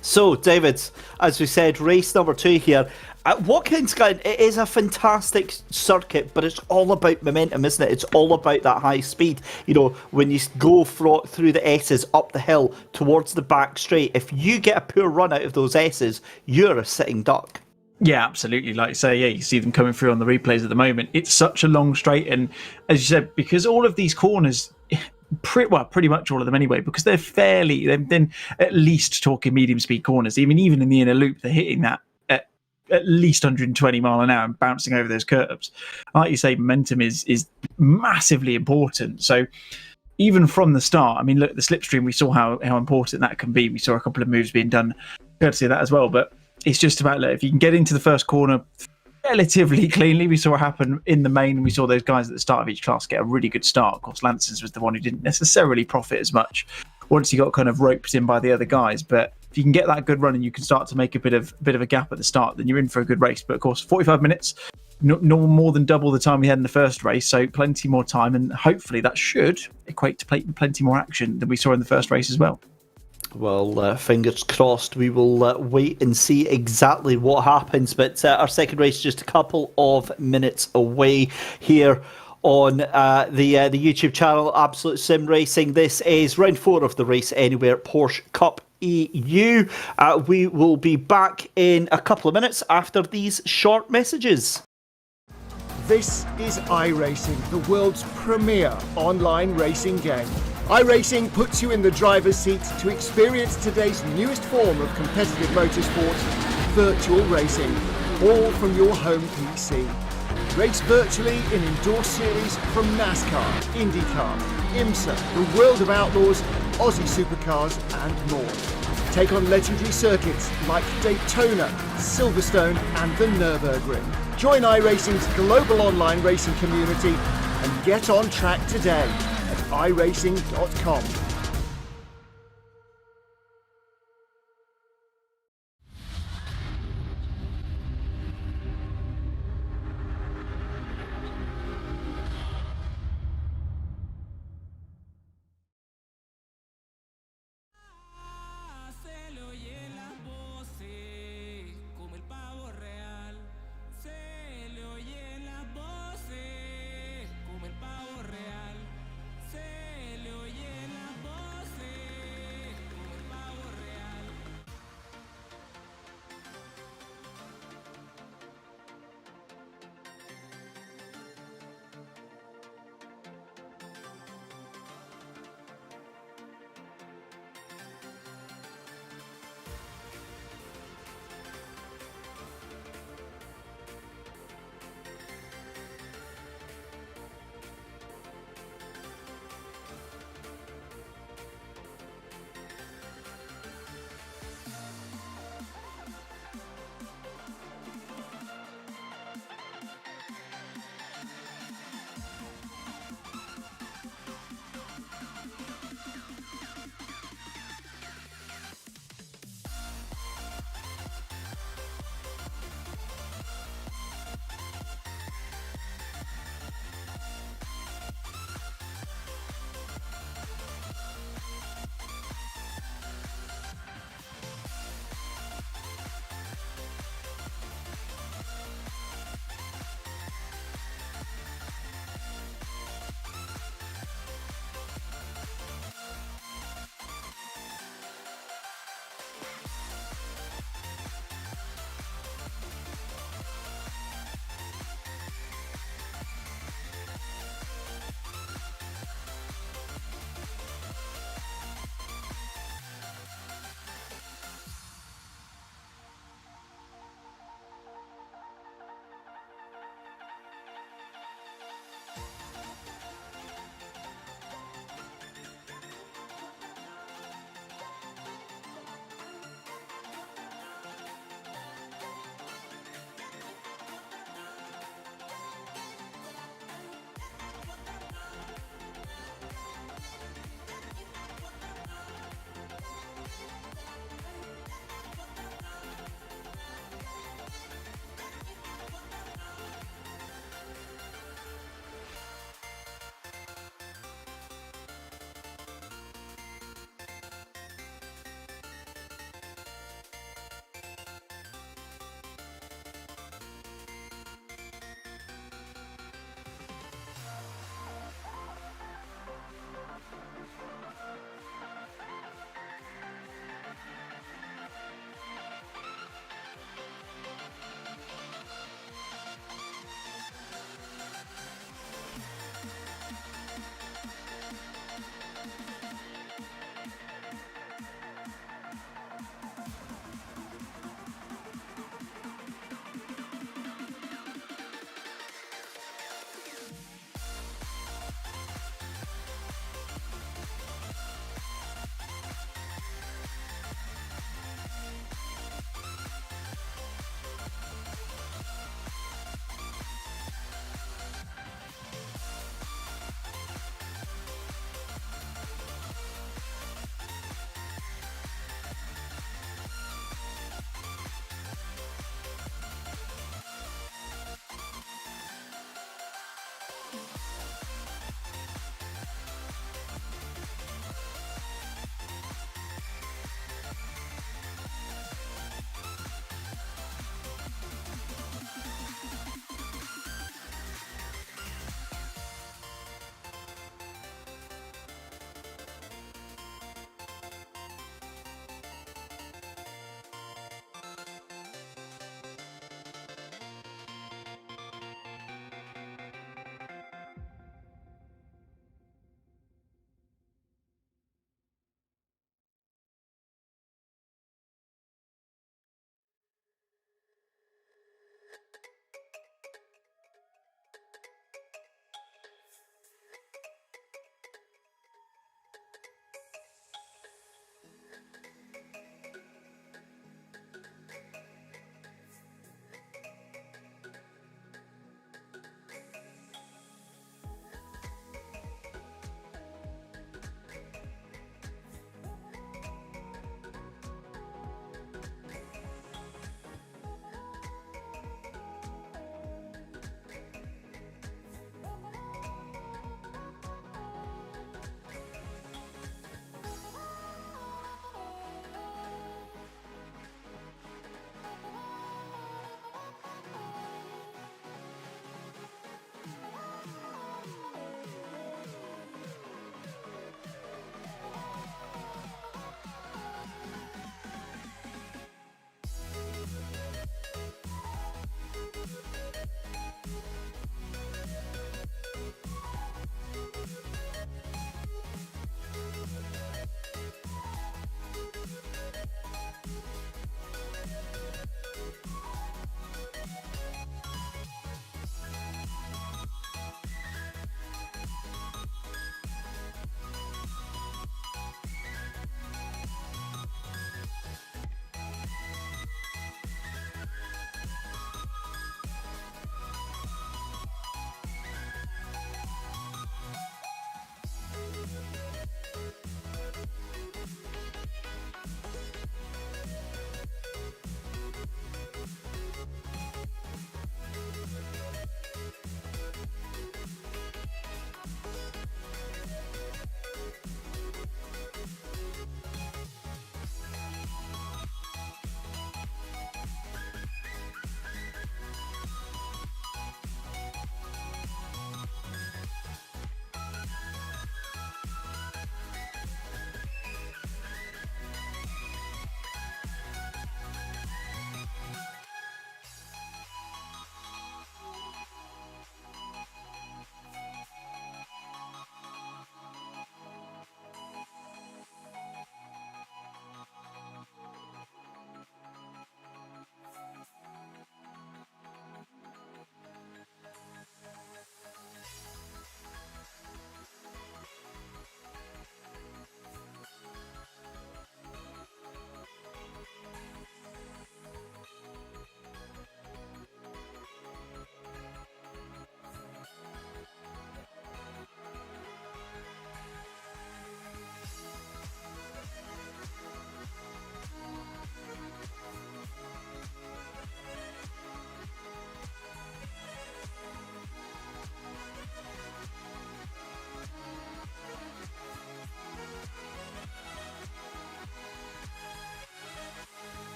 So, David, as we said, race number 2 here. At Watkins Glen, it is a fantastic circuit, but it's all about momentum, isn't it? It's all about that high speed. You know, when you go through the S's up the hill towards the back straight, if you get a poor run out of those S's, you're a sitting duck. Yeah, absolutely. Like you say, you see them coming through on the replays at the moment. It's such a long straight, and as you said, because all of these corners, pretty much all of them anyway, because they're then at least talking medium speed corners. Even in the inner loop, they're hitting that at least 120 mile an hour and bouncing over those curves. Like you say, momentum is massively important. So even from the start, I mean, look, the slipstream, we saw how important that can be. We saw a couple of moves being done courtesy of that as well, but it's just about, look, if you can get into the first corner relatively cleanly. We saw what happen in the main. We saw those guys at the start of each class get a really good start. Of course, Lancers was the one who didn't necessarily profit as much once he got kind of roped in by the other guys. But if you can get that good run and you can start to make a bit of a gap at the start, then you're in for a good race. But of course, 45 minutes, no more than double the time we had in the first race, so plenty more time, and hopefully that should equate to plenty more action than we saw in the first race as well. Well, fingers crossed. We will wait and see exactly what happens. But our second race just a couple of minutes away here on the YouTube channel, Absolute Sim Racing. This is round 4 of the Race Anywhere Porsche Cup EU. We will be back in a couple of minutes after these short messages. This is iRacing, the world's premier online racing game. iRacing puts you in the driver's seat to experience today's newest form of competitive motorsport, virtual racing, all from your home PC. Race virtually in endorsed series from NASCAR, IndyCar, IMSA, the World of Outlaws, Aussie Supercars and more. Take on legendary circuits like Daytona, Silverstone and the Nürburgring. Join iRacing's global online racing community and get on track today at iRacing.com.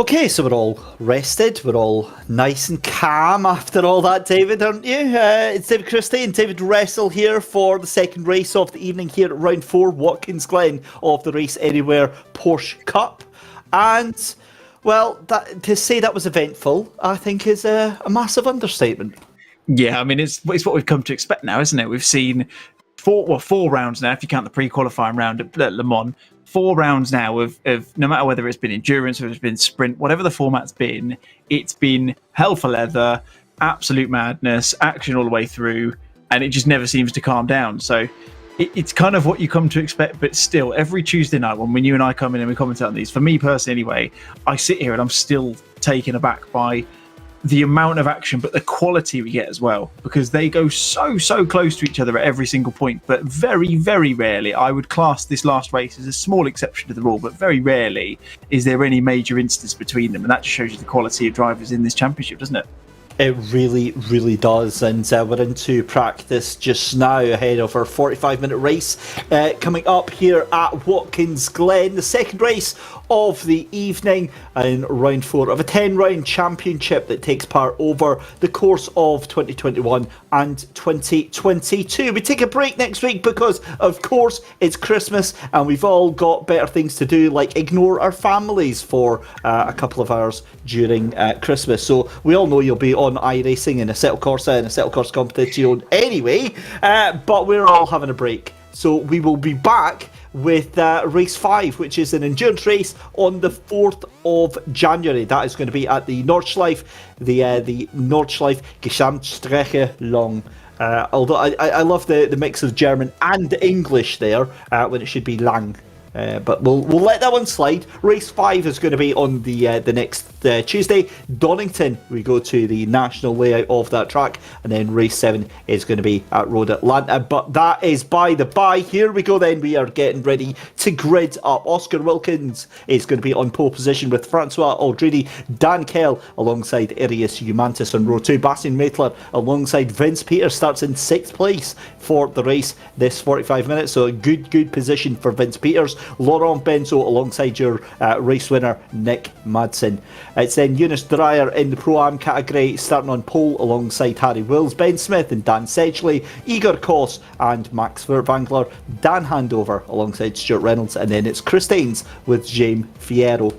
Okay, so we're all rested, we're all nice and calm after all that, David, aren't you? It's David Christie and David Wrestle here for the second race of the evening here at round 4, Watkins Glen of the Race Anywhere Porsche Cup. And, well, to say that was eventful, I think is a massive understatement. Yeah, I mean, it's what we've come to expect now, isn't it? We've seen four rounds now, if you count the pre-qualifying round at Le Mans. 4 rounds now of no matter whether it's been endurance or it's been sprint, whatever the format's been, it's been hell for leather, absolute madness, action all the way through, and it just never seems to calm down. So it's kind of what you come to expect, but still, every Tuesday night when you and I come in and we comment on these, for me personally anyway, I sit here and I'm still taken aback by the amount of action, but the quality we get as well, because they go so close to each other at every single point, but very, very rarely, I would class this last race as a small exception to the rule, but very rarely is there any major instance between them, and that just shows you the quality of drivers in this championship, doesn't it? It really, really does. And we're into practice just now ahead of our 45-minute race coming up here at Watkins Glen, the second race of the evening in round 4 of a 10-round championship that takes part over the course of 2021 and 2022. We take a break next week because, of course, it's Christmas and we've all got better things to do, like ignore our families for a couple of hours during Christmas. So we all know you'll be on iRacing in a Assetto Corsa and a Assetto Corsa Competizione anyway, but we're all having a break. So we will be back with race 5, which is an endurance race on the 4th of January. That is going to be at the Nordschleife, the Nordschleife Gesamtstrecke Long. Although I love the mix of German and English there, when it should be Lang. But we'll let that one slide. Race 5 is going to be on the next Tuesday. Donington, we go to the national layout of that track, and then race 7 is going to be at Road Atlanta. But that is by the by. Here we go then. We are getting ready to grid up. Oscar Wilkins is going to be on pole position with Francois Aldrini, Dan Kell alongside Arias Humantis on row 2. Bastian Maitler alongside Vince Peters starts in 6th place for the race this 45 minutes. So a good position for Vince Peters. Laurent Benzo alongside your race winner Nick Madsen. It's then Eunice Dreyer in the Pro-Am category starting on pole alongside Harry Wills, Ben Smith and Dan Sedgley, Igor Kos and Max Verwangler, Dan Handover alongside Stuart Reynolds, and then it's Chris Daines with James Fierro.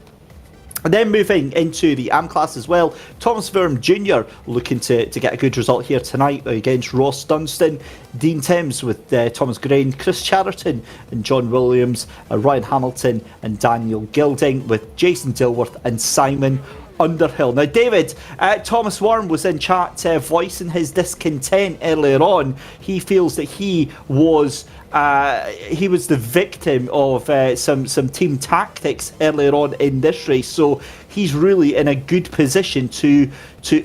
And then moving into the AM class as well, Thomas Verm Jr. looking to get a good result here tonight against Ross Dunstan, Dean Timms with Thomas Grain, Chris Chatterton and John Williams, Ryan Hamilton and Daniel Gilding with Jason Dilworth and Simon Underhill. Now, David, Thomas Worm was in chat voicing his discontent earlier on. He feels that he was the victim of some team tactics earlier on in this race, so he's really in a good position to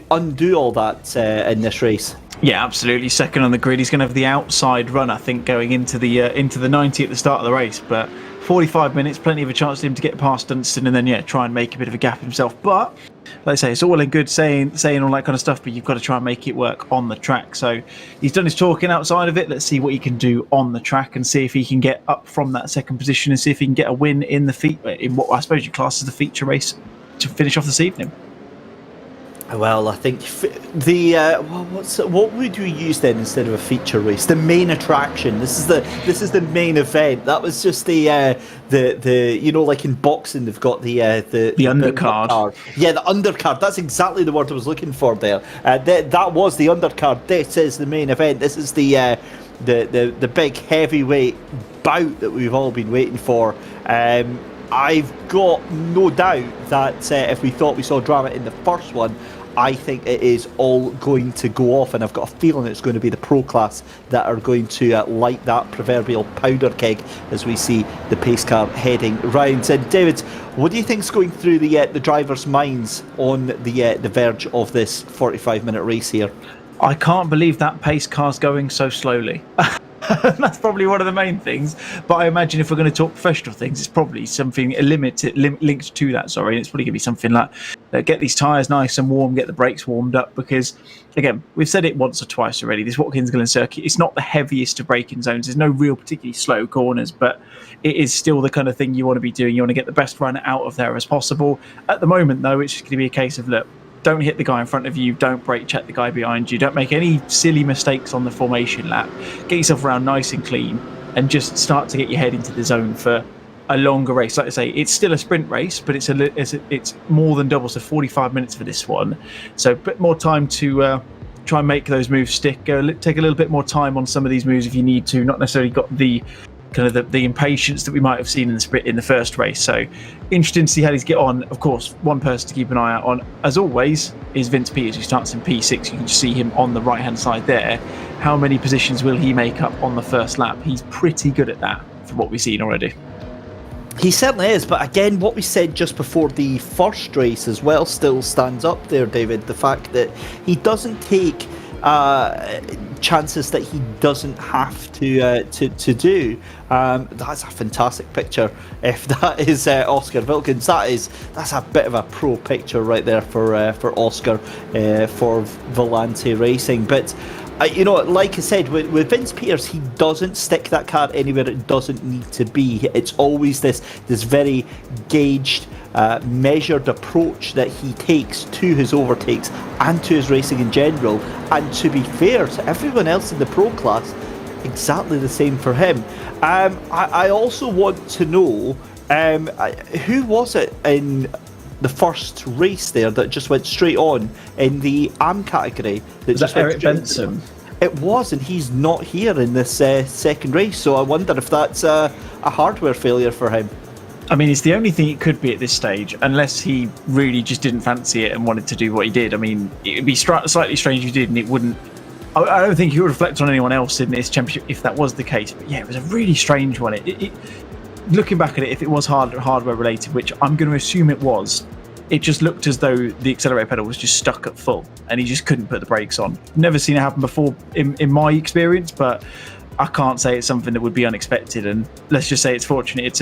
undo all that in this race. Yeah, absolutely. Second on the grid, he's going to have the outside run, I think, going into the 90 at the start of the race. But 45 minutes, plenty of a chance for him to get past Dunstan and then try and make a bit of a gap himself. But like I say, it's all well and good saying all that kind of stuff, but you've got to try and make it work on the track. So he's done his talking outside of it. Let's see what he can do on the track and see if he can get up from that second position and see if he can get a win in what I suppose you class as the feature race to finish off this evening. Well, I think what would we use then instead of a feature race? The main attraction. This is the main event. That was just the like in boxing they've got the undercard. Yeah, the undercard. That's exactly the word I was looking for there. That was the undercard. This is the main event. This is the big heavyweight bout that we've all been waiting for. I've got no doubt that if we thought we saw drama in the first one, I think it is all going to go off, and I've got a feeling it's going to be the pro class that are going to light that proverbial powder keg as we see the pace car heading round. And David, what do you think's going through the drivers' minds on the verge of this 45-minute race here? I can't believe that pace car's going so slowly. That's probably one of the main things. But I imagine if we're going to talk professional things, it's probably something linked to that. Sorry, and it's probably going to be something like get these tyres nice and warm, get the brakes warmed up. Because again, we've said it once or twice already. This Watkins Glen circuit, it's not the heaviest of braking zones. There's no real particularly slow corners, but it is still the kind of thing you want to be doing. You want to get the best run out of there as possible. At the moment, though, it's just going to be a case of look. Don't hit the guy in front of you. Don't brake check the guy behind you. Don't make any silly mistakes on the formation lap. Get yourself around nice and clean and just start to get your head into the zone for a longer race. Like I say, it's still a sprint race, but it's more than double, so 45 minutes for this one. So a bit more time to try and make those moves stick. Take a little bit more time on some of these moves if you need to. Not necessarily got the kind of the impatience that we might have seen in the sprint in the first race. So interesting to see how these get on. Of course, one person to keep an eye out on, as always, is Vince Peters, who starts in P6. You can just see him on the right-hand side there. How many positions will he make up on the first lap? He's pretty good at that from what we've seen already. He certainly is, but again, what we said just before the first race as well still stands up there, David. The fact that he doesn't take chances that he doesn't have to do. That's a fantastic picture. If that is Oscar Wilkins, that's a bit of a pro picture right there for Oscar for Volante Racing. But like I said, with Vince Peters, he doesn't stick that car anywhere it doesn't need to be. It's always this very gauged, measured approach that he takes to his overtakes and to his racing in general. And to be fair to everyone else in the pro class, exactly the same for him. I also want to know who was it in the first race there that just went straight on in the AM category? Was that Eric Benson? It was, and he's not here in this second race, so I wonder if that's a hardware failure for him. I mean, it's the only thing it could be at this stage, unless he really just didn't fancy it and wanted to do what he did. I mean, it would be slightly strange if he did, and it wouldn't... I don't think he would reflect on anyone else in this championship if that was the case. But yeah, it was a really strange one. Looking back at it, if it was hardware related, which I'm going to assume it was, it just looked as though the accelerator pedal was just stuck at full and he just couldn't put the brakes on. Never seen it happen before in my experience, but I can't say it's something that would be unexpected. And let's just say it's fortunate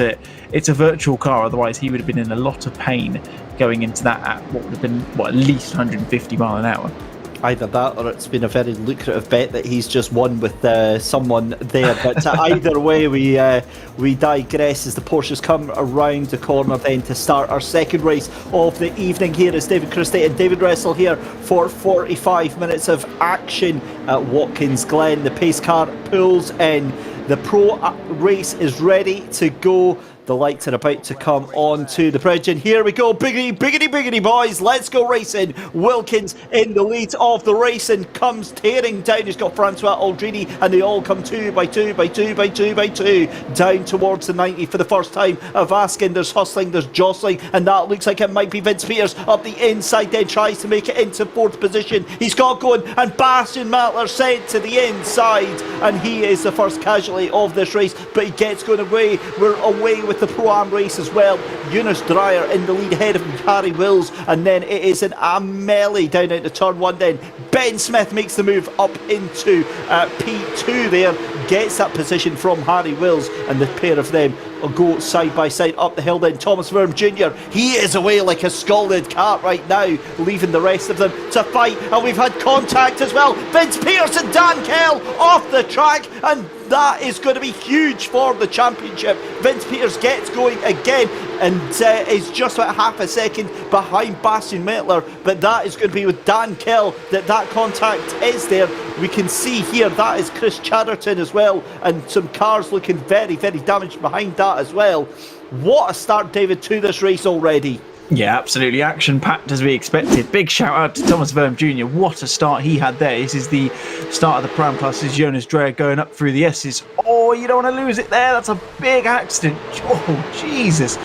it's a virtual car, otherwise he would have been in a lot of pain going into that at what would have been at least 150 mile an hour. Either that, or it's been a very lucrative bet that he's just won with someone there. But either way, we digress as the Porsches come around the corner then to start our second race of the evening. Here is David Christie and David Russell here for 45 minutes of action at Watkins Glen. The pace car pulls in. The pro race is ready to go. The lights are about to come on to the bridge, and here we go. Biggity, boys. Let's go racing. Wilkins in the lead of the race and comes tearing down. He's got Francois Aldrini, and they all come two by two down towards the 90 for the first time of asking. There's hustling, there's jostling, and that looks like it might be Vince Peters up the inside, then tries to make it into fourth position. He's got going, and Bastian Mattler sent to the inside, and he is the first casualty of this race, but he gets going away. We're away with the Pro-Am race as well. Eunice Dreyer in the lead ahead of Harry Wills, and then it is an melee down into turn one. Then Ben Smith makes the move up into P2 there, gets that position from Harry Wills, and the pair of them will go side by side up the hill. Then Thomas Verm Jr., he is away like a scalded cat right now, leaving the rest of them to fight, and we've had contact as well. Vince Peters and Dan Kell off the track, and that is going to be huge for the championship. Vince Peters gets going again and is just about half a second behind Bastian Mattler, but that is going to be with Dan Kell that contact is there. We can see here that is Chris Chatterton as well, and some cars looking very, very damaged behind that as well. What a start, David, to this race already. Yeah, absolutely. Action-packed as we expected. Big shout-out to Thomas Verm Jr. What a start he had there. This is the start of the Pro-Am class. This is Jonas Dreyer going up through the S's. Oh, you don't want to lose it there. That's a big accident. Oh, Jesus.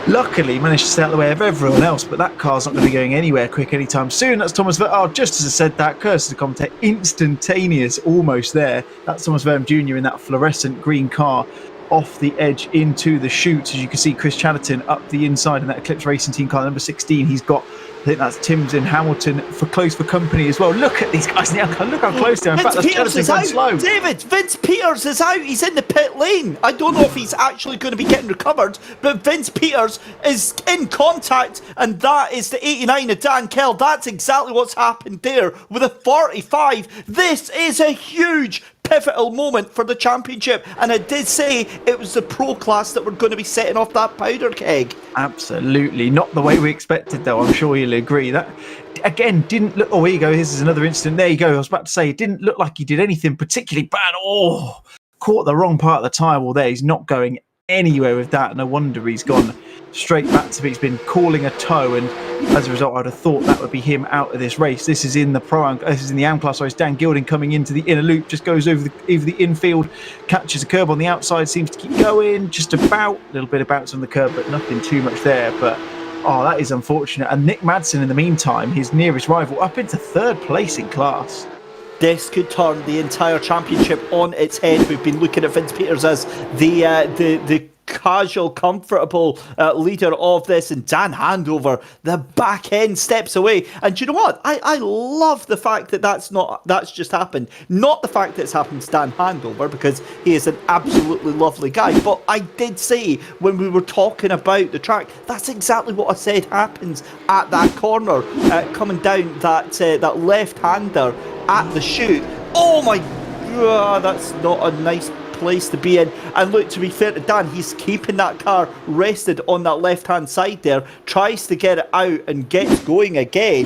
Luckily, he managed to stay out of the way of everyone else, but that car's not going to be going anywhere quick anytime soon. That's Thomas Verm. Oh, just as I said that, curse to the commentator, instantaneous, almost there. That's Thomas Verm Jr. in that fluorescent green car. off the edge into the chute. As you can see, Chris Chatterton up the inside in that Eclipse Racing Team car, number 16. He's got, I think that's Timms and Hamilton for close for company as well. Look at these guys in the outcar. Look how close they are. In fact, that's Chatterton going slow. David, Vince Peters is out. He's in the pit lane. I don't know if he's actually going to be getting recovered, but Vince Peters is in contact, and that is the 89 of Dan Kell. That's exactly what's happened there with a 45. This is a huge pivotal moment for the championship, and I did say it was the pro class that were going to be setting off that powder keg. Absolutely not the way we expected, though. I'm sure you'll agree. That again didn't look. Oh, here you go. This is another incident. There you go. I was about to say it didn't look like he did anything particularly bad. Oh, caught the wrong part of the tyre wall there. He's not going anywhere with that. No wonder he's gone straight back to me. He's been calling a tow, and as a result, I'd have thought that would be him out of this race. This is in the this is in the AM class. So it's Dan Gilding coming into the inner loop, just goes over the infield, catches a curb on the outside, seems to keep going, just about a little bit of bounce on the curb, but nothing too much there. But oh, that is unfortunate. And Nick Madsen, in the meantime, his nearest rival, up into third place in class. This could turn the entire championship on its head. We've been looking at Vince Peters as the casual, comfortable leader of this, and Dan Handover, the back end, steps away. And you know what? I love the fact that that's just happened. Not the fact that it's happened to Dan Handover, because he is an absolutely lovely guy. But I did say when we were talking about the track, that's exactly what I said happens at that corner, coming down that left-hander at the chute. Oh my God, that's not a nice place to be in. And look, to be fair to Dan, he's keeping that car rested on that left-hand side there, tries to get it out and gets going again.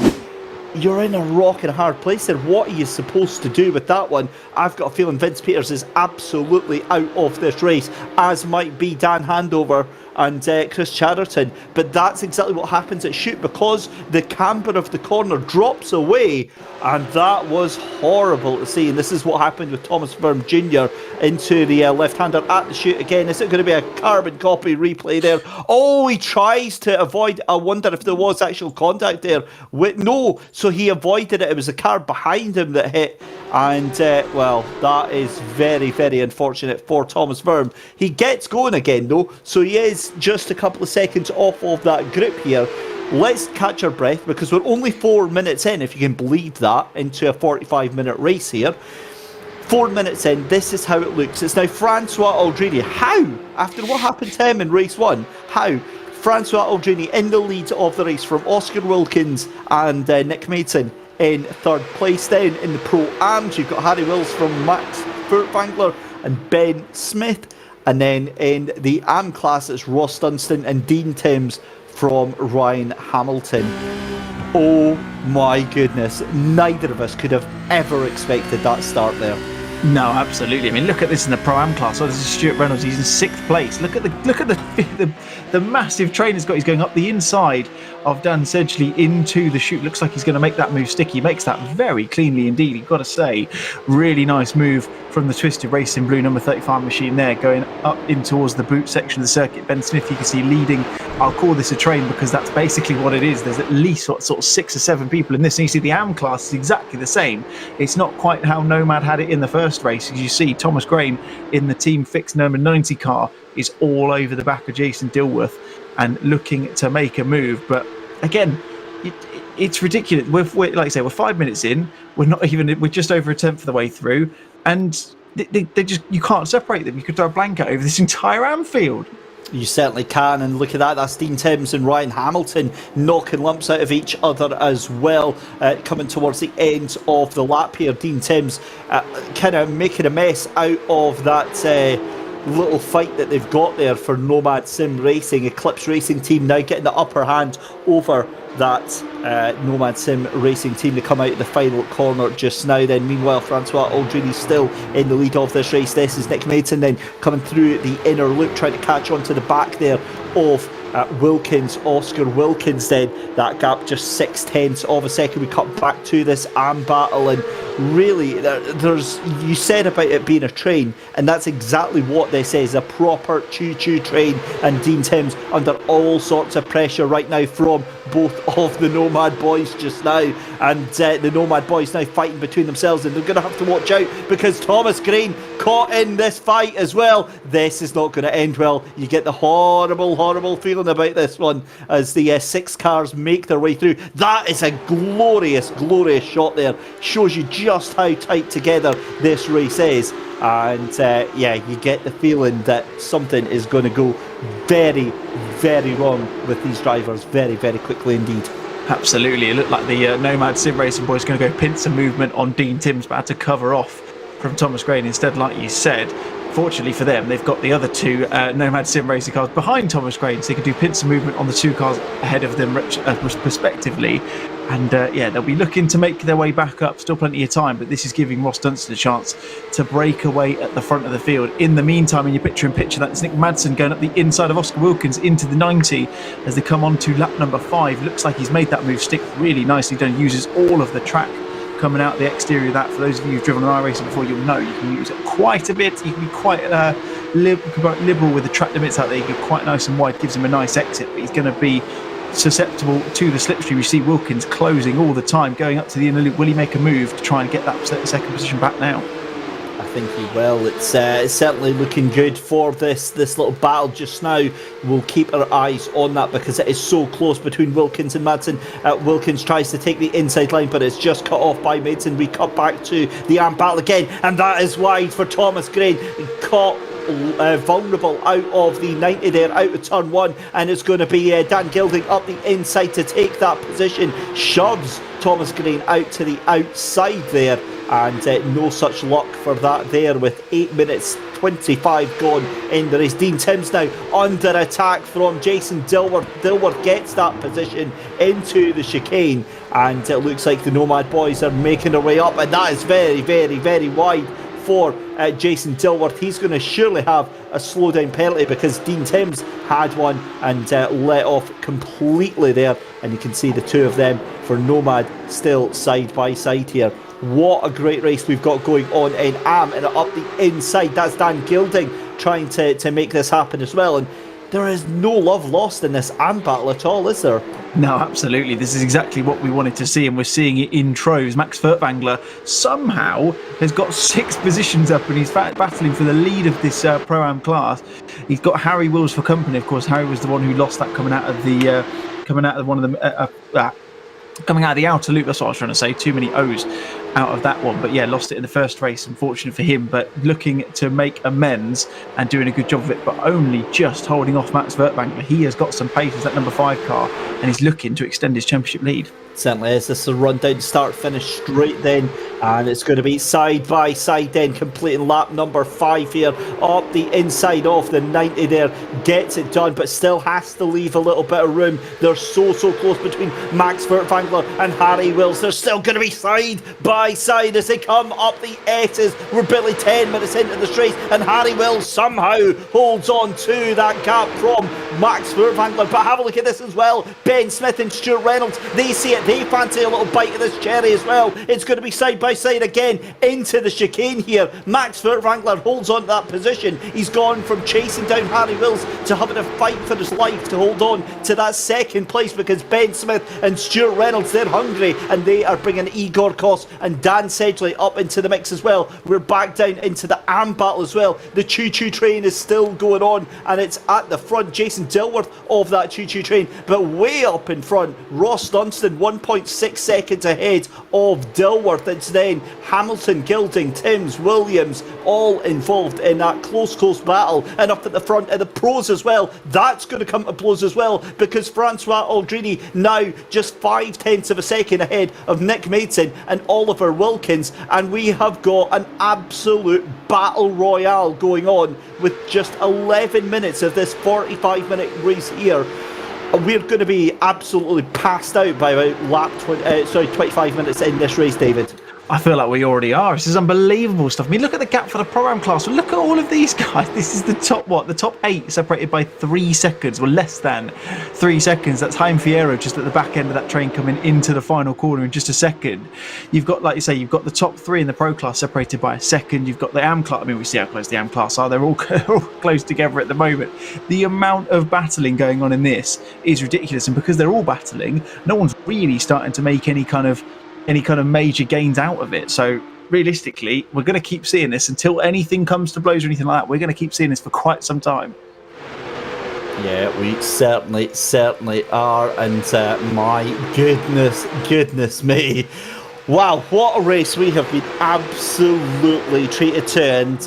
You're in a rock and a hard place there. What are you supposed to do with that one? I've got a feeling Vince Peters is absolutely out of this race, as might be Dan Handover and Chris Chatterton. But that's exactly what happens at chute, because the camber of the corner drops away, and that was horrible to see. And this is what happened with Thomas Verm Jr. into the left-hander at the chute again. Is it going to be a carbon copy replay there? Oh, he tries to avoid. I wonder if there was actual contact there. No, so he avoided it. It was the car behind him that hit. And, well, that is very, very unfortunate for Thomas Verm. He gets going again, though, so he is just a couple of seconds off of that group here. Let's catch our breath, because we're only 4 minutes in, if you can believe that, into a 45-minute race here. 4 minutes in, this is how it looks. It's now Francois Aldrini. How? After what happened to him in race 1, how? Francois Aldrini in the lead of the race from Oscar Wilkins and Nick Maidson in third place. Down in the Pro-Ams, you've got Harry Wills from Max Furtwängler and Ben Smith. And then in the AM class, it's Ross Dunstan and Dean Timms from Ryan Hamilton. Oh my goodness, neither of us could have ever expected that start there. No, absolutely. I mean, look at this in the Pro-Am class. Oh, this is Stuart Reynolds. He's in 6th place. Look at the massive train he's got. He's going up the inside of Dan Sedgley into the chute. Looks like he's going to make that move stick. He makes that very cleanly indeed. You've got to say, really nice move from the Twisted Racing Blue number 35 machine there, going up in towards the boot section of the circuit. Ben Smith, you can see leading. I'll call this a train because that's basically what it is. There's at least sort of 6 or 7 people in this. And you see the AM class is exactly the same. It's not quite how Nomad had it in the first race. As you see, Thomas Graham in the Team Fix number 90 car is all over the back of Jason Dilworth and looking to make a move. But again, it's ridiculous. We're like I say, we're 5 minutes in. We're just over a tenth of the way through, and they just, you can't separate them. You could throw a blanket over this entire Anfield. You certainly can, and look at that. That's Dean Timms and Ryan Hamilton knocking lumps out of each other as well, coming towards the end of the lap here. Dean Timms kind of making a mess out of that little fight that they've got there for Nomad Sim Racing. Eclipse Racing Team now getting the upper hand over that Nomad Sim Racing Team to come out of the final corner just now. Then meanwhile, Francois Aldrini still in the lead of this race. This is Nick Maidson then coming through the inner loop, trying to catch onto the back there of Wilkins, Oscar Wilkins then, that gap just 0.6 of a second. We cut back to this AM battle, and really, there's, you said about it being a train, and that's exactly what this is, a proper choo-choo train, and Dean Timms under all sorts of pressure right now from both of the Nomad boys just now, and the Nomad boys now fighting between themselves, and they're going to have to watch out because Thomas Green caught in this fight as well. This is not going to end well. You get the horrible feeling about this one as the 6 cars make their way through. That is a glorious shot there. Shows you just how tight together this race is, and yeah, you get the feeling that something is going to go very wrong with these drivers very quickly indeed. Absolutely. It looked like the Nomad Sim Racing boys going to go pincer movement on Dean Timms, but had to cover off from Thomas Grain instead, like you said. Fortunately for them, they've got the other 2 Nomad Sim Racing cars behind Thomas Grain, so they can do pincer movement on the 2 cars ahead of them respectively. And yeah, they'll be looking to make their way back up. Still plenty of time, but this is giving Ross Dunstan a chance to break away at the front of the field. In the meantime, in your picture-in-picture, that's Nick Madsen going up the inside of Oscar Wilkins into the 90 as they come on to lap number 5. Looks like he's made that move stick really nicely done. Uses all of the track coming out the exterior of that. For those of you who've driven an iRacing before, you'll know you can use it quite a bit. You can be quite liberal with the track limits out there. You get quite nice and wide, gives him a nice exit, but he's going to be susceptible to the slipstream. You see Wilkins closing all the time, going up to the inner loop. Will he make a move to try and get that second position back now? I think he will. It's certainly looking good for this little battle just now. We'll keep our eyes on that because it is so close between Wilkins and Madsen. Wilkins tries to take the inside line, but it's just cut off by Madsen. We cut back to the AM battle again, and that is wide for Thomas Grain. Caught vulnerable out of the 90 there, out of turn 1, and it's going to be Dan Gilding up the inside to take that position. Shoves Thomas Green out to the outside there, and no such luck for that there with 8 minutes 25 gone in the race. Dean Timms now under attack from Jason Dilworth. Dilworth gets that position into the chicane, and it looks like the Nomad boys are making their way up, and that is very wide for Jason Dilworth. He's going to surely have a slowdown penalty because Dean Timms had one and let off completely there, and you can see the 2 of them for Nomad still side by side here. What a great race we've got going on in AM, and up the inside, that's Dan Gilding trying to make this happen as well, and there is no love lost in this AM battle at all, is there? No, absolutely. This is exactly what we wanted to see, and we're seeing it in troves. Max Furtwängler somehow has got 6 positions up, and he's battling for the lead of this Pro-Am class. He's got Harry Wills for company. Of course, Harry was the one who lost that coming out of the coming out of the outer loop. That's what I was trying to say. Too many O's out of that one, but yeah, lost it in the first race. Unfortunate for him, but looking to make amends and doing a good job of it, but only just holding off Max Furtwängler. He has got some pace as that number 5 car, and he's looking to extend his championship lead. Certainly is. This is a run down, start finish straight then, and it's going to be side by side then, completing lap number 5 here, up the inside of the 90 there, gets it done, but still has to leave a little bit of room. They're so close between Max Furtwängler and Harry Wills. They're still going to be side by side as they come up the S's. We're barely 10 minutes into this race, and Harry Wills somehow holds on to that gap from Max Furtwängler. But have a look at this as well. Ben Smith and Stuart Reynolds, they see it. They fancy a little bite of this cherry as well. It's going to be side by side again into the chicane here. Max Furtwängler holds on to that position. He's gone from chasing down Harry Wills to having to fight for his life to hold on to that second place, because Ben Smith and Stuart Reynolds, they're hungry, and they are bringing Igor Kos and Dan Sedgley up into the mix as well. We're back down into the AM battle as well. The choo-choo train is still going on, and it's at the front. Jason Dilworth of that choo-choo train, but way up in front, Ross Dunstan 1.6 seconds ahead of Dilworth. It's then Hamilton, Gilding, Timms, Williams, all involved in that close battle, and up at the front of the pros as well. That's going to come to blows as well, because Francois Aldrini now just 0.5 of a second ahead of Nick Madsen and Oliver Wilkins, and we have got an absolute battle royale going on with just 11 minutes of this 45-minute race here. We're going to be absolutely passed out by about 25 minutes in this race, David. I feel like we already are. This is unbelievable stuff. I mean, look at the gap for the Pro-Am class. Look at all of these guys. This is the top, the top 8 separated by 3 seconds, well, less than 3 seconds. That's Jaime Fierro just at the back end of that train coming into the final corner in just a second. You've got, like you say, you've got the top 3 in the Pro class separated by a second. You've got the AM class. I mean, we see how close the AM class are. They're all close together at the moment. The amount of battling going on in this is ridiculous. And because they're all battling, no one's really starting to make any kind of major gains out of it. So realistically, we're going to keep seeing this until anything comes to blows or anything like that. We're going to keep seeing this for quite some time. Yeah, we certainly are. And my goodness me. Wow, what a race we have been absolutely treated to. And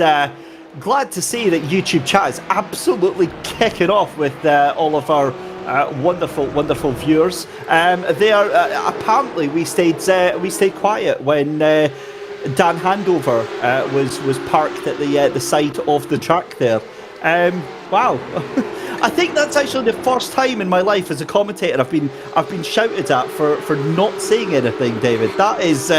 glad to see that YouTube chat is absolutely kicking off with all of our wonderful viewers. They are apparently we stayed quiet when Dan Handover was parked at the side of the track there. Wow, I think that's actually the first time in my life as a commentator I've been shouted at for not saying anything, David. That is.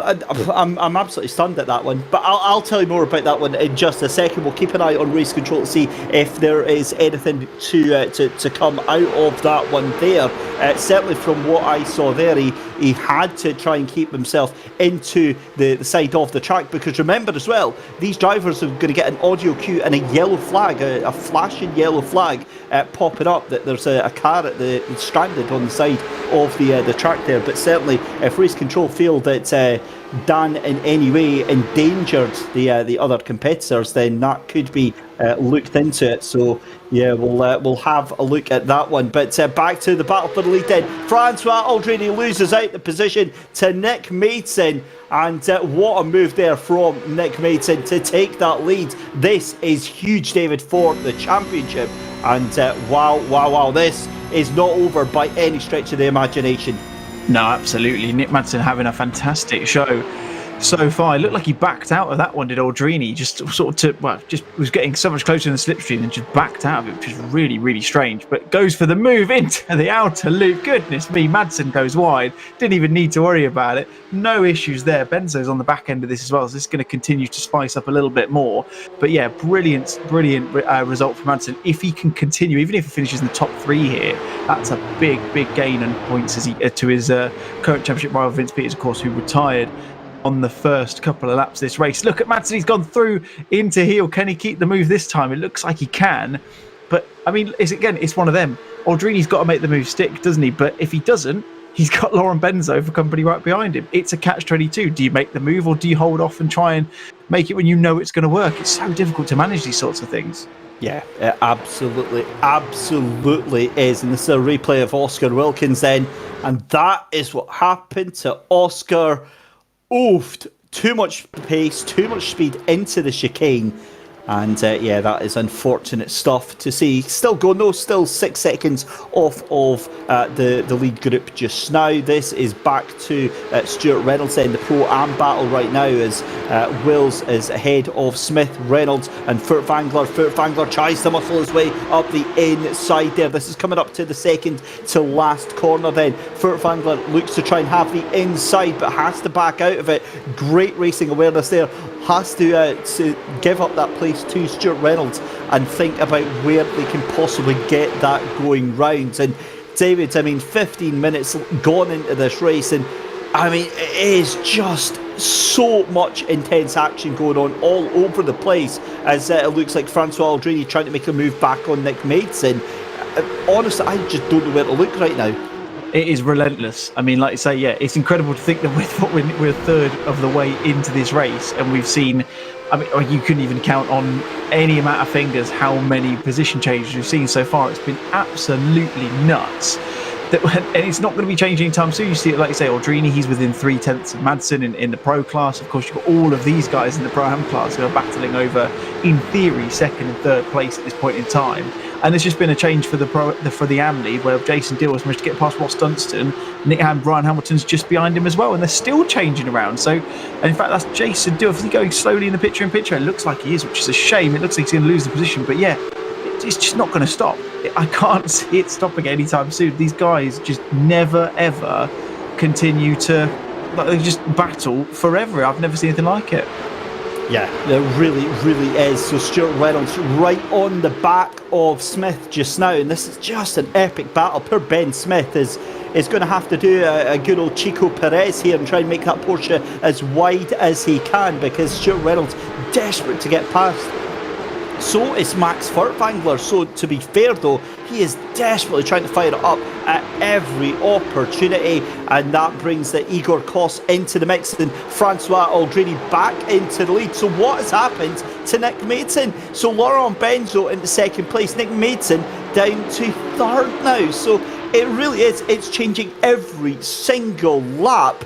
I'm absolutely stunned at that one, but I'll tell you more about that one in just a second. We'll keep an eye on race control to see if there is anything to come out of that one there. Certainly from what I saw there, he had to try and keep himself into the side of the track, because remember as well, these drivers are going to get an audio cue and a yellow flag, a flashing yellow flag popping up that there's a car stranded on the side of the track there. But certainly if race control feel that Dan in any way endangered the other competitors, then that could be looked into it. So yeah, we'll have a look at that one. But back to the battle for the lead then. Francois Aldrini loses out the position to Nick Maidson, and what a move there from Nick Maidson to take that lead. This is huge, David, for the championship. And wow, this is not over by any stretch of the imagination. No, absolutely. Nick Maidson having a fantastic show so far. It looked like he backed out of that one, did Aldrini? Just sort of just was getting so much closer in the slipstream and just backed out of it, which is really strange. But goes for the move into the outer loop. Goodness me, Maidson goes wide. Didn't even need to worry about it. No issues there. Benzo's on the back end of this as well, so this is going to continue to spice up a little bit more. But yeah, brilliant result from Maidson. If he can continue, even if he finishes in the top 3 here, that's a big gain in points as to his current championship rival Vince Peters, of course, who retired on the first couple of laps of this race. Look at Maidson, he's gone through into heel. Can he keep the move this time? It looks like he can, but I mean, it's one of them. Aldrini's got to make the move stick, doesn't he? But if he doesn't, he's got Laurent Benzo for company right behind him. It's a catch-22. Do you make the move or do you hold off and try and make it when you know it's going to work? It's so difficult to manage these sorts of things. Yeah, it absolutely is. And this is a replay of Oscar Wilkins then, and that is what happened to Oscar. Oofed. Too much pace, too much speed into the chicane. And yeah, that is unfortunate stuff to see. Still 6 seconds off of the lead group just now. This is back to Stuart Reynolds in the Pro-Am battle right now, as Wills is ahead of Smith, Reynolds and Furtwängler. Furtwängler tries to muscle his way up the inside there. This is coming up to the second to last corner then. Furtwängler looks to try and have the inside, but has to back out of it. Great racing awareness there. Has to give up that place to Stuart Reynolds and think about where they can possibly get that going round. And David, I mean, 15 minutes gone into this race, and I mean, it is just so much intense action going on all over the place, as it looks like Francois Aldrini trying to make a move back on Nick Maidson. Honestly, I just don't know where to look right now. It is relentless. I mean, like you say, yeah, it's incredible to think that we're a third of the way into this race, and we've seen, I mean, you couldn't even count on any amount of fingers how many position changes we've seen so far. It's been absolutely nuts. And it's not going to be changing anytime soon. You see it, like you say, Aldrini, he's within 0.3 of Maidson in the Pro class. Of course, you've got all of these guys in the Pro-Am class who are battling over, in theory, second and third place at this point in time. And there's just been a change for the AM lead, where Jason Dill has managed to get past Ross Dunstan. Brian Hamilton's just behind him as well, and they're still changing around. So, and in fact, that's Jason Dill. Is he going slowly in the picture-in-picture? It looks like he is, which is a shame. It looks like he's going to lose the position. But yeah, it's just not going to stop. I can't see it stopping anytime soon. These guys just never, ever continue to like they just battle forever. I've never seen anything like it. Yeah, it really, really is. So Stuart Reynolds right on the back of Smith just now, and this is just an epic battle. Poor Ben Smith is going to have to do a good old Chico Perez here and try and make that Porsche as wide as he can, because Stuart Reynolds desperate to get past. So is Max Furtwängler. So to be fair though, he is desperately trying to fire it up at every opportunity, and that brings the Igor Kos into the mix and Francois Aldrini back into the lead. So what has happened to Nick Maidson? So Laurent Benzo into second place, Nick Maidson down to third now. So it really is, it's changing every single lap.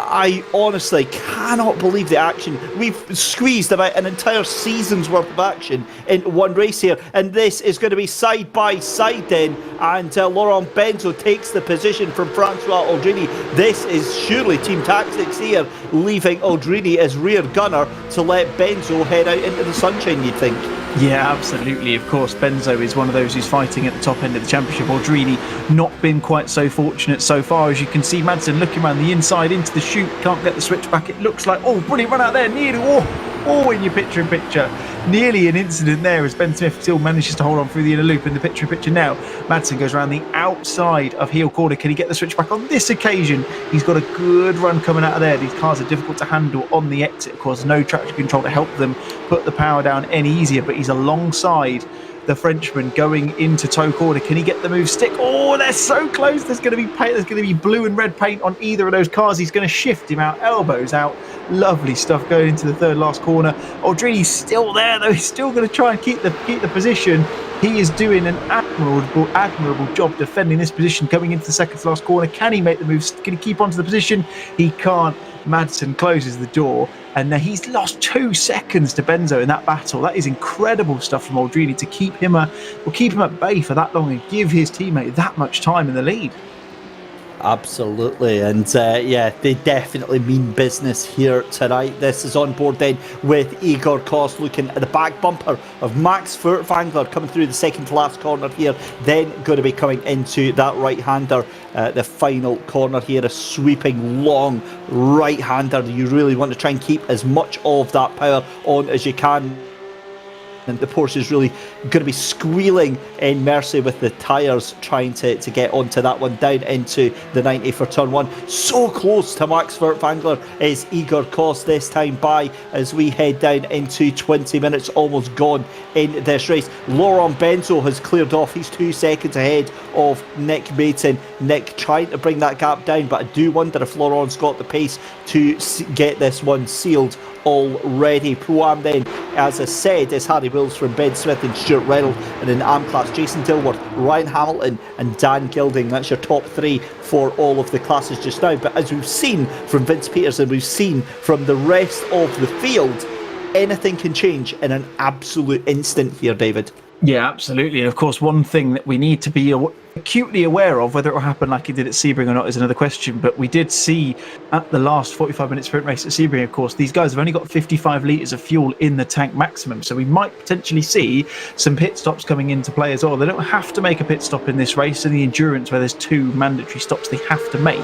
I honestly cannot believe the action. We've squeezed about an entire season's worth of action in one race here, and this is going to be side by side then, and Laurent Benzo takes the position from Francois Aldrini. This is surely team tactics here, leaving Aldrini as rear gunner to let Benzo head out into the sunshine, you'd think. Yeah, absolutely. Of course, Benzo is one of those who's fighting at the top end of the championship. Aldrini not been quite so fortunate so far. As you can see, Madsen looking around the inside into the chute, can't get the switch back. It looks like, oh, brilliant run out there, nearly, in your picture-in-picture. Nearly an incident there as Ben Smith still manages to hold on through the inner loop in the picture-in-picture now. Madsen goes around the outside of heel corner. Can he get the switch back on this occasion? He's got a good run coming out of there. These cars are difficult to handle on the exit. Of course, no traction control to help them put the power down any easier, but he's alongside the Frenchman going into toe corner. Can he get the move stick? Oh, they're so close. There's going to be paint. There's going to be blue and red paint on either of those cars. He's going to shift him out, elbows out. Lovely stuff going into the third last corner. Aldrini's still there though. He's still going to try and keep the position. He is doing an admirable job defending this position coming into the second to last corner. Can he make the moves? Can he keep onto the position? He can't. Madsen closes the door, and he's lost 2 seconds to Benzo in that battle. That is incredible stuff from Aldrini to keep him at bay for that long and give his teammate that much time in the lead. Absolutely, and yeah, they definitely mean business here tonight. This is on board then with Igor Kos looking at the back bumper of Max Furtwängler coming through the second to last corner here, then going to be coming into that right-hander, the final corner here, a sweeping long right-hander. You really want to try and keep as much of that power on as you can. And the Porsche is really going to be squealing in mercy with the tyres trying to get onto that one down into the 90 for turn 1. So close to Max Furtwängler is Igor Kos this time by as we head down into 20 minutes almost gone in this race. Laurent Benzo has cleared off. He's 2 seconds ahead of Nick Maidson. Nick trying to bring that gap down, but I do wonder if Laurent's got the pace to get this one sealed already. Pro-Am then, as I said, is Harry Wills from Ben Smith and Stuart Reynolds, and in Am class Jason Dilworth, Ryan Hamilton and Dan Gilding. That's your top 3 for all of the classes just now. But as we've seen from Vince Peters and we've seen from the rest of the field, anything can change in an absolute instant here, David. Yeah, absolutely. And of course, one thing that we need to be acutely aware of, whether it will happen like it did at Sebring or not is another question. But we did see at the last 45-minute sprint race at Sebring, of course, these guys have only got 55 litres of fuel in the tank maximum. So we might potentially see some pit stops coming into play as well. They don't have to make a pit stop in this race in the endurance where there's 2 mandatory stops they have to make.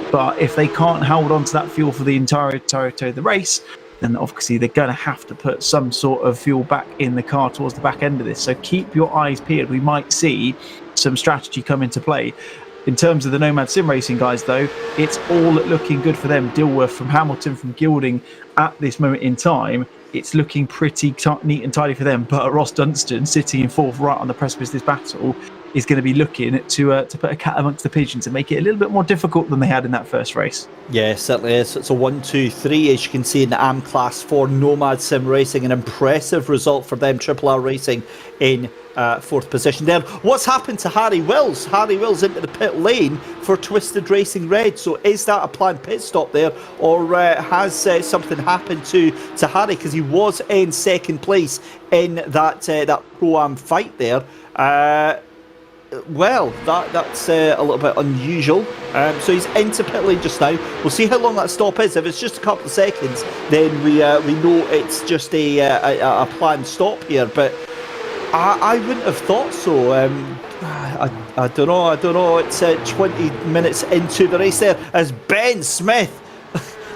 But if they can't hold on to that fuel for the entirety of the race, then obviously they're going to have to put some sort of fuel back in the car towards the back end of this. So keep your eyes peeled. We might see some strategy come into play. In terms of the Nomad Sim Racing guys, though, it's all looking good for them. Dilworth from Hamilton, from Gilding at this moment in time, it's looking pretty neat and tidy for them. But Ross Dunstan, sitting in 4th right on the precipice of this battle, is going to be looking to put a cat amongst the pigeons and make it a little bit more difficult than they had in that first race. Yeah, certainly is. It's a 1, 2, 3, as you can see in the AM class for Nomad Sim Racing. An impressive result for them. Triple R Racing in 4th position there. What's happened to Harry Wills? Harry Wills into the pit lane for Twisted Racing Red. So is that a planned pit stop there, or has something happened to Harry? Because he was in 2nd place in that Pro-Am fight there. Well, that's a little bit unusual. So he's into pit lane just now. We'll see how long that stop is. If it's just a couple of seconds, then we know it's just a planned stop here. But I wouldn't have thought so. I don't know. It's 20 minutes into the race there as Ben Smith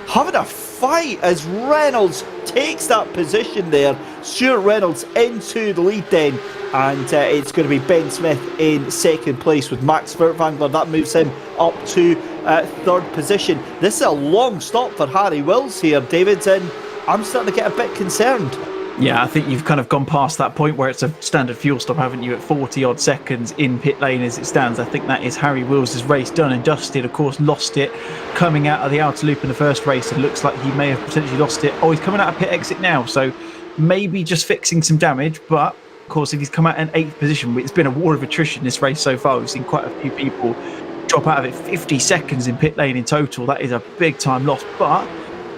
having a fight as Reynolds takes that position there. Stuart Reynolds into the lead then, and it's going to be Ben Smith in second place with Max Furtwängler. That moves him up to third position. This is a long stop for Harry Wills here, David, and I'm starting to get a bit concerned. Yeah, I think you've kind of gone past that point where it's a standard fuel stop, haven't you, at 40-odd seconds in pit lane as it stands. I think that is Harry Wills' race done and dusted. Of course, lost it coming out of the outer loop in the first race. It looks like he may have potentially lost it. Oh, he's coming out of pit exit now, so maybe just fixing some damage. But, of course, if he's come out in 8th position, it's been a war of attrition this race so far. We've seen quite a few people drop out of it. 50 seconds in pit lane in total. That is a big-time loss, but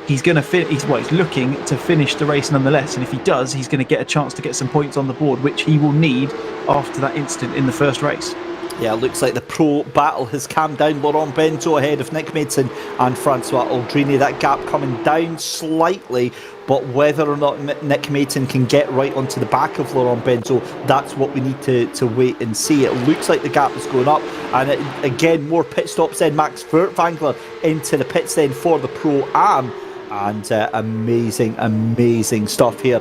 he's going to he's looking to finish the race nonetheless, and if he does, he's going to get a chance to get some points on the board, which he will need after that incident in the first race. Yeah, it looks like the pro battle has calmed down. Laurent Benzo ahead of Nick Maidsen and Francois Aldrini. That gap coming down slightly, but whether or not Nick Maidsen can get right onto the back of Laurent Benzo, that's what we need to wait and see. It looks like the gap is going up, and again, more pit stops then. Max Furtwängler into the pits then for the Pro-Am. And amazing stuff here.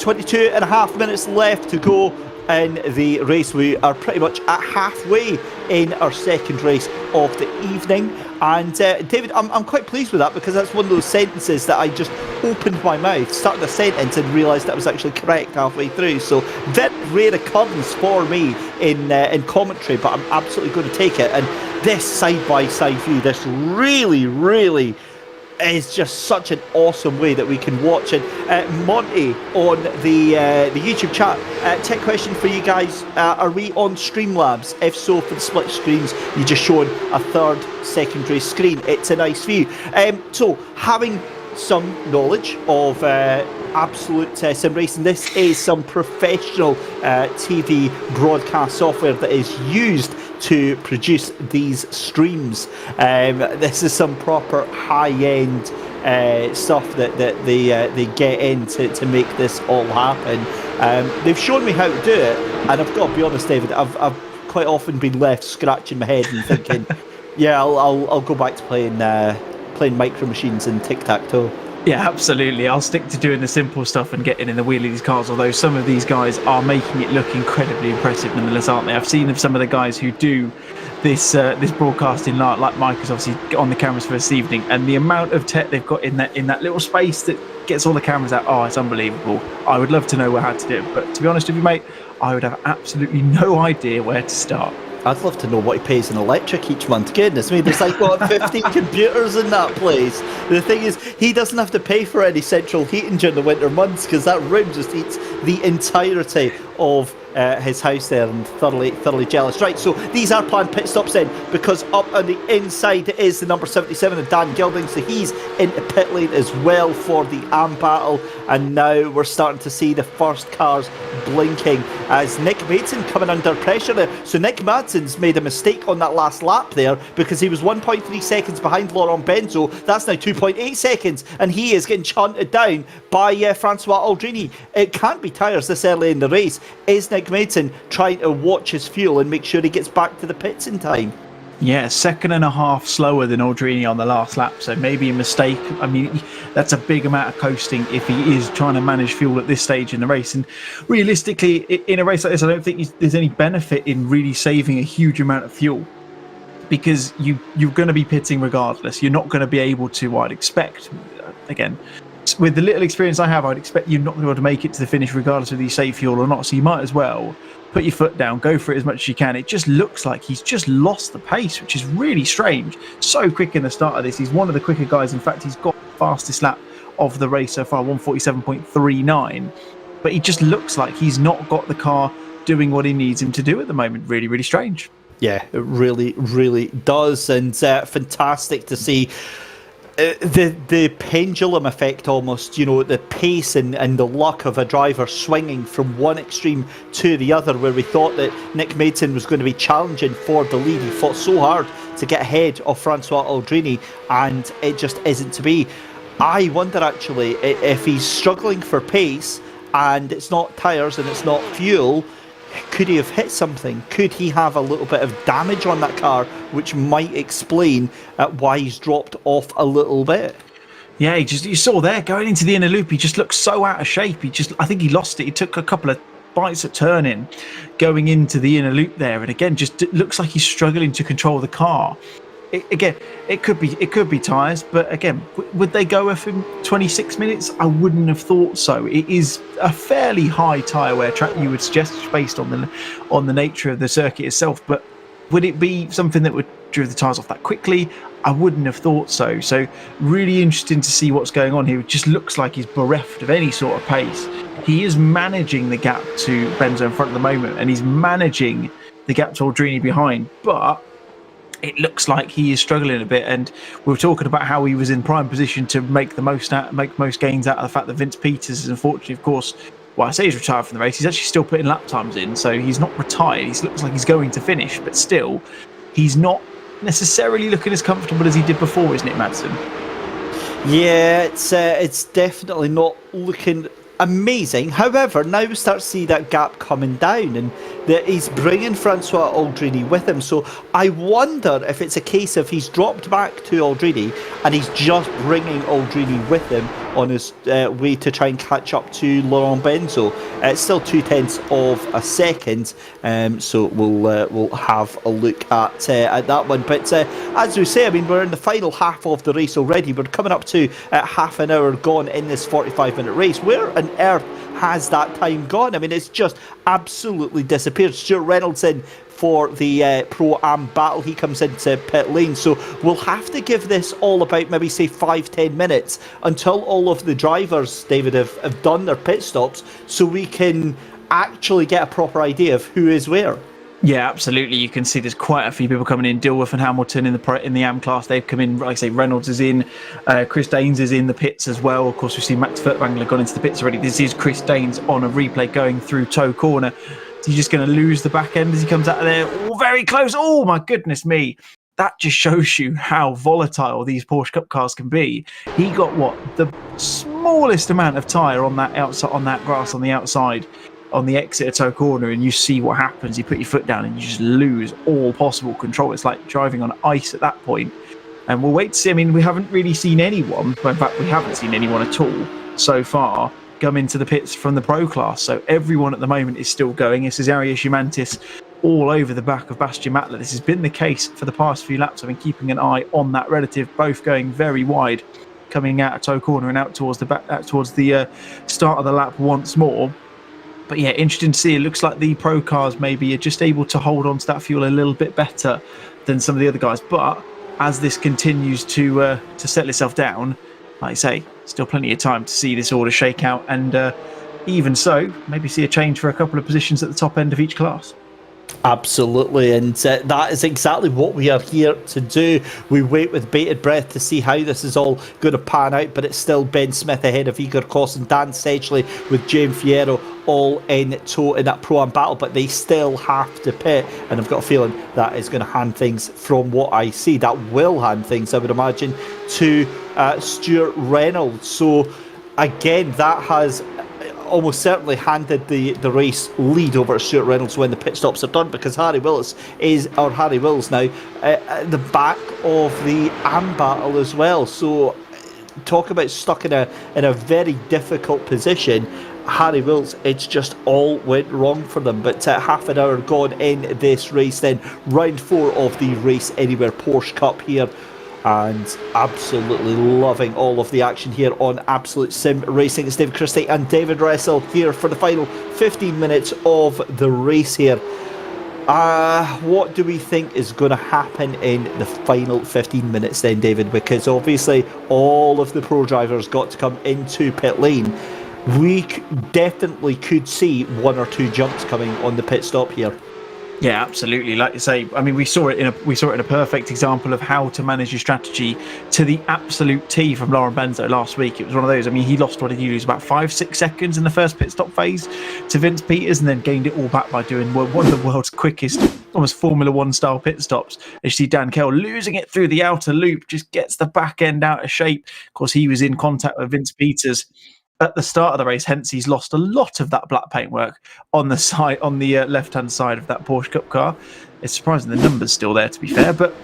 22 and a half minutes left to go in the race. We are pretty much at halfway in our second race of the evening. And David, I'm quite pleased with that, because that's one of those sentences that I just opened my mouth, started a sentence and realised that was actually correct halfway through. So very rare occurrence for me in commentary, but I'm absolutely going to take it. And this side-by-side view, this really is just such an awesome way that we can watch it. Monty on the YouTube chat, tech question for you guys, are we on Streamlabs? If so, for the split screens, you're just showing a third secondary screen. It's a nice view. So having some knowledge of absolute sim racing, this is some professional TV broadcast software that is used to produce these streams. This is some proper high-end stuff that they get in to make this all happen. They've shown me how to do it, and I've got to be honest, David, I've quite often been left scratching my head and thinking, yeah, I'll go back to playing Micro Machines and Tic-Tac-Toe. Yeah, absolutely. I'll stick to doing the simple stuff and getting in the wheel of these cars, although some of these guys are making it look incredibly impressive nonetheless, aren't they? I've seen some of the guys who do this broadcasting, like Mike is obviously on the cameras for this evening, and the amount of tech they've got in that little space that gets all the cameras out, it's unbelievable. I would love to know how to do it, but to be honest with you, mate, I would have absolutely no idea where to start. I'd love to know what he pays in electric each month. Goodness me, there's like, 15 computers in that place. The thing is, he doesn't have to pay for any central heating during the winter months, because that room just eats the entirety of his house there, and thoroughly jealous. Right, so these are planned pit stops then, because up on the inside is the number 77 of Dan Gilding, so he's into pit lane as well for the AM battle. And now we're starting to see the first cars blinking as Nick Maidsen coming under pressure there. So Nick Madsen's made a mistake on that last lap there, because he was 1.3 seconds behind Laurent Benzo. That's now 2.8 seconds, and he is getting shunted down by Francois Aldrini. It can't be tyres this early in the race. Is Nick Maidsen trying to watch his fuel and make sure he gets back to the pits in time? Yeah, 1.5 seconds slower than Aldrini on the last lap, so maybe a mistake. I mean, that's a big amount of coasting if he is trying to manage fuel at this stage in the race. And realistically, in a race like this, I don't think there's any benefit in really saving a huge amount of fuel, because you're going to be pitting regardless. You're not going to be able to, I'd expect, again, with the little experience I have, I'd expect you're not going to be able to make it to the finish regardless of you save fuel or not. So you might as well put your foot down, go for it as much as you can. It just looks like he's just lost the pace, which is really strange. So quick in the start of this. He's one of the quicker guys. In fact, he's got the fastest lap of the race so far, 1:47.39. But he just looks like he's not got the car doing what he needs him to do at the moment. Really strange. Yeah, it really does. And fantastic to see the pendulum effect almost, the pace and the luck of a driver swinging from one extreme to the other, where we thought that Nick Maidsen was going to be challenging for the lead. He fought so hard to get ahead of Francois Aldrini, and it just isn't to be. I wonder actually if he's struggling for pace and it's not tyres and it's not fuel, Could he have hit something? Could he have a little bit of damage on that car, which might explain why he's dropped off a little bit? Yeah, you saw there going into the inner loop. He just looked so out of shape. I think he lost it. He took a couple of bites at turning, going into the inner loop there, and again, just looks like he's struggling to control the car. It could be tyres, but again, would they go with him 26 minutes? I wouldn't have thought so. It is a fairly high tyre wear track, you would suggest, based on the nature of the circuit itself. But would it be something that would drive the tyres off that quickly? I wouldn't have thought so. So really interesting to see what's going on here. It just looks like he's bereft of any sort of pace. He is managing the gap to Benzo in front at the moment, and he's managing the gap to Aldrini behind, but it looks like he is struggling a bit. And we were talking about how he was in prime position to make most gains out of the fact that Vince Peters is unfortunately, of course, well, I say he's retired from the race. He's actually still putting lap times in, so he's not retired. He looks like he's going to finish, but still, he's not necessarily looking as comfortable as he did before, isn't it, Madsen? Yeah, it's definitely not looking amazing. However, now we start to see that gap coming down, and that he's bringing Francois Aldrini with him. So I wonder if it's a case of he's dropped back to Aldrini and he's just bringing Aldrini with him on his way to try and catch up to Laurent Benzo. It's still 0.2 of a second, so we'll have a look at that one. But as we say, I mean, we're in the final half of the race already. We're coming up to half an hour gone in this 45-minute race. Where on earth has that time gone? I mean, it's just absolutely disappeared. Stuart Reynolds in for the Pro-Am battle. He comes into pit lane. So we'll have to give this all about maybe, say, 5-10 minutes until all of the drivers, David, have done their pit stops, so we can actually get a proper idea of who is where. Yeah, absolutely. You can see there's quite a few people coming in. Dilworth and Hamilton in the AM class, they've come in. Like I say, Reynolds is in. Chris Daines is in the pits as well. Of course, we've seen Max Furtwängler gone into the pits already. This is Chris Daines on a replay going through toe corner. He's just going to lose the back end as he comes out of there. Oh, very close. Oh, my goodness me. That just shows you how volatile these Porsche Cup cars can be. He got the smallest amount of tyre on that outside, on that grass on the outside, on the exit of toe corner, and you see what happens. You put your foot down and you just lose all possible control. It's like driving on ice at that point. And we'll wait to see. I mean, we haven't really seen anyone, in fact, we haven't seen anyone at all so far come into the pits from the pro class. So everyone at the moment is still going. This is Arias Humantis all over the back of Bastian Mattler. This has been the case for the past few laps. I've been keeping an eye on that relative, both going very wide, coming out of toe corner and out towards the back, out towards the start of the lap once more. But yeah, interesting to see. It looks like the pro cars maybe are just able to hold on to that fuel a little bit better than some of the other guys. But as this continues to settle itself down, like I say, still plenty of time to see this order shake out, and even so, maybe see a change for a couple of positions at the top end of each class. Absolutely, and that is exactly what we are here to do. We wait with bated breath to see how this is all going to pan out, but it's still Ben Smith ahead of Igor Kos and Dan Sedgley with James Fierro all in tow in that Pro-Am battle, but they still have to pit, and I've got a feeling that is going to hand things, from what I see, that will hand things, I would imagine, to Stuart Reynolds. So again, that has almost certainly handed the race lead over to Stuart Reynolds when the pit stops are done, because Harry Wills now at the back of the AM battle as well. So talk about stuck in a very difficult position. Harry Wills, it's just all went wrong for them. But half an hour gone in this race, then round 4 of the Race Anywhere Porsche Cup here, and absolutely loving all of the action here on Absolute Sim Racing. It's David Christie and David Russell here for the final 15 minutes of the race here. What do we think is going to happen in the final 15 minutes then, David? Because obviously all of the pro drivers got to come into pit lane. We definitely could see 1 or 2 jumps coming on the pit stop here. Yeah, absolutely. Like you say, I mean, we saw it in a perfect example of how to manage your strategy to the absolute T from Laurent Benzo last week. It was one of those. I mean, he lost, what did he lose, about 5-6 seconds in the first pit stop phase to Vince Peters, and then gained it all back by doing one of the world's quickest, almost Formula One style pit stops. As you see Dan Kell losing it through the outer loop, just gets the back end out of shape. Of course, he was in contact with Vince Peters at the start of the race. Hence, he's lost a lot of that black paintwork on the side, on the left-hand side of that Porsche Cup car. It's surprising the number's still there, to be fair. But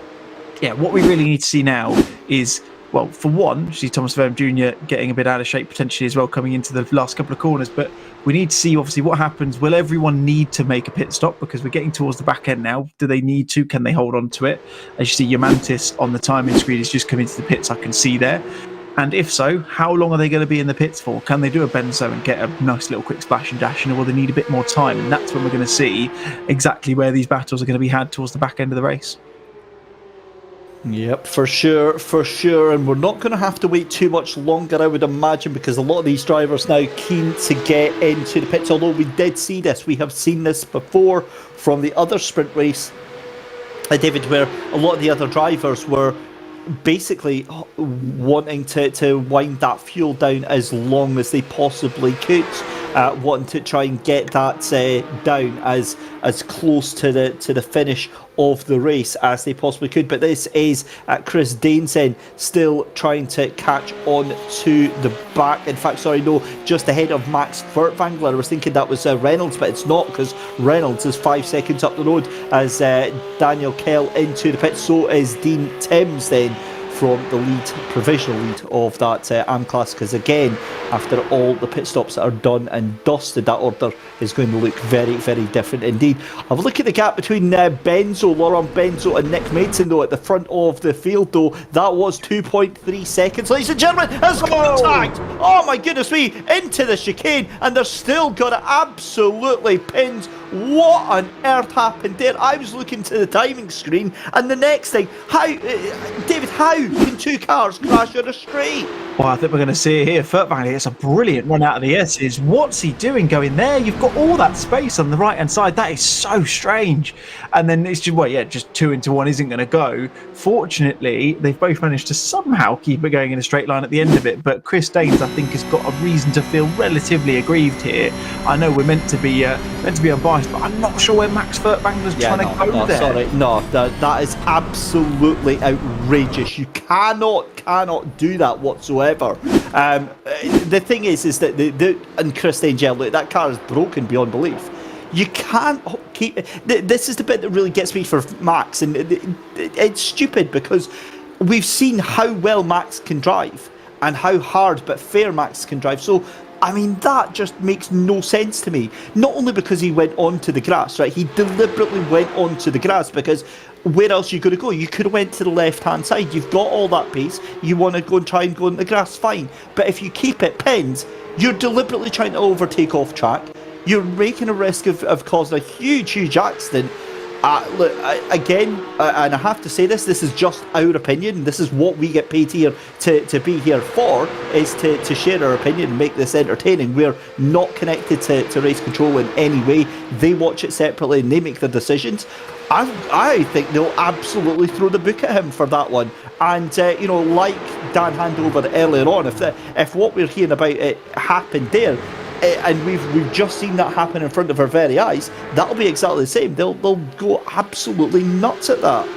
yeah, what we really need to see now is, well, for one, see Thomas Verm Jr. getting a bit out of shape potentially as well coming into the last couple of corners. But we need to see, obviously, what happens. Will everyone need to make a pit stop? Because we're getting towards the back end now. Do they need to? Can they hold on to it? As you see, Yamantis on the timing screen has just come into the pits, I can see there. And if so, how long are they going to be in the pits for? Can they do a benzo and get a nice little quick splash and dash, or will they need a bit more time? And that's when we're going to see exactly where these battles are going to be had towards the back end of the race. Yep, for sure. And we're not going to have to wait too much longer, I would imagine, because a lot of these drivers now keen to get into the pits. Although we did see this, we have seen this before from the other sprint race, David, where a lot of the other drivers were basically wanting to wind that fuel down as long as they possibly could, wanting to try and get that down as close to the finish of the race as they possibly could. But this is Chris Dainsen still trying to catch on to the back. In fact, sorry, no, just ahead of Max Furtwängler. I was thinking that was Reynolds, but it's not, because Reynolds is 5 seconds up the road as Daniel Kell into the pit. So is Dean Timms then from the lead, provisional lead of that AM class, because again, after all the pit stops that are done and dusted, that order is going to look very, very different indeed. Have a look at the gap between Laurent Benzo and Nick Maidson though at the front of the field though. That was 2.3 seconds, ladies and gentlemen, as contact, oh my goodness me, into the chicane, and they're still got it absolutely pinned. What on earth happened there? I was looking to the timing screen, and the next thing, how, David, how can two cars crash on a straight? Well, I think we're going to see it here. Furtwängler gets a brilliant run out of the S's. What's he doing going there? You've got all that space on the right-hand side. That is so strange. And then it's just, well, yeah, just 2 into 1 isn't going to go. Fortunately, they've both managed to somehow keep it going in a straight line at the end of it. But Chris Daines, I think, has got a reason to feel relatively aggrieved here. I know we're meant to be unbiased, but I'm not sure where Max Furtwängler's trying to go there. Sorry, no, that is absolutely outrageous. You cannot do that whatsoever. The thing is that and Chris Angel, that car is broken beyond belief. You can't keep. This is the bit that really gets me for Max, and it's stupid because we've seen how well Max can drive and how hard but fair Max can drive. So, I mean, that just makes no sense to me. Not only because he went onto the grass, right? He deliberately went onto the grass because where else are you going to go? You could have went to the left-hand side. You've got all that pace. You want to go and try and go in the grass, fine. But if you keep it pinned, you're deliberately trying to overtake off track. You're making a risk of causing a huge accident. Look, again, and I have to say this is just our opinion. This is what we get paid here to be here for, is to share our opinion and make this entertaining. We're not connected to race control in any way. They watch it separately and they make their decisions. I think they'll absolutely throw the book at him for that one. And, like Dan Handover earlier on, if what we're hearing about it happened there, and we've just seen that happen in front of our very eyes, that'll be exactly the same. They'll go absolutely nuts at that.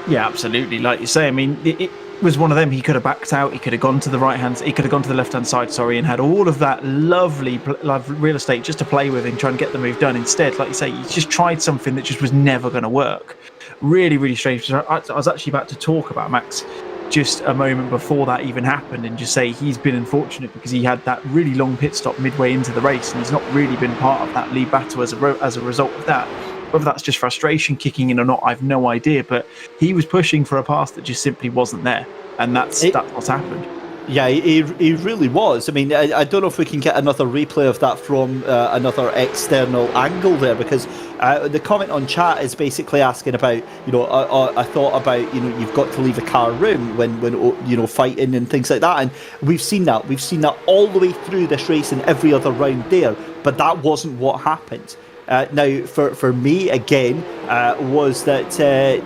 Yeah, absolutely. Like you say, I mean, it was one of them. He could have backed out. He could have gone to the he could have gone to the left-hand side, and had all of that lovely real estate just to play with and try and get the move done. Instead, like you say, he just tried something that just was never going to work. Really, really strange. I was actually about to talk about Max just a moment before that even happened and just say he's been unfortunate because he had that really long pit stop midway into the race and he's not really been part of that lead battle as a result of that. Whether that's just frustration kicking in or not, I've no idea, but he was pushing for a pass that just simply wasn't there, and that's what's happened. Yeah, he really was. I mean, I don't know if we can get another replay of that from another external angle there, because the comment on chat is basically asking about, I thought about, you've got to leave a car room when fighting and things like that, and we've seen that. We've seen that all the way through this race and every other round there, but that wasn't what happened. Now, for me, again, was that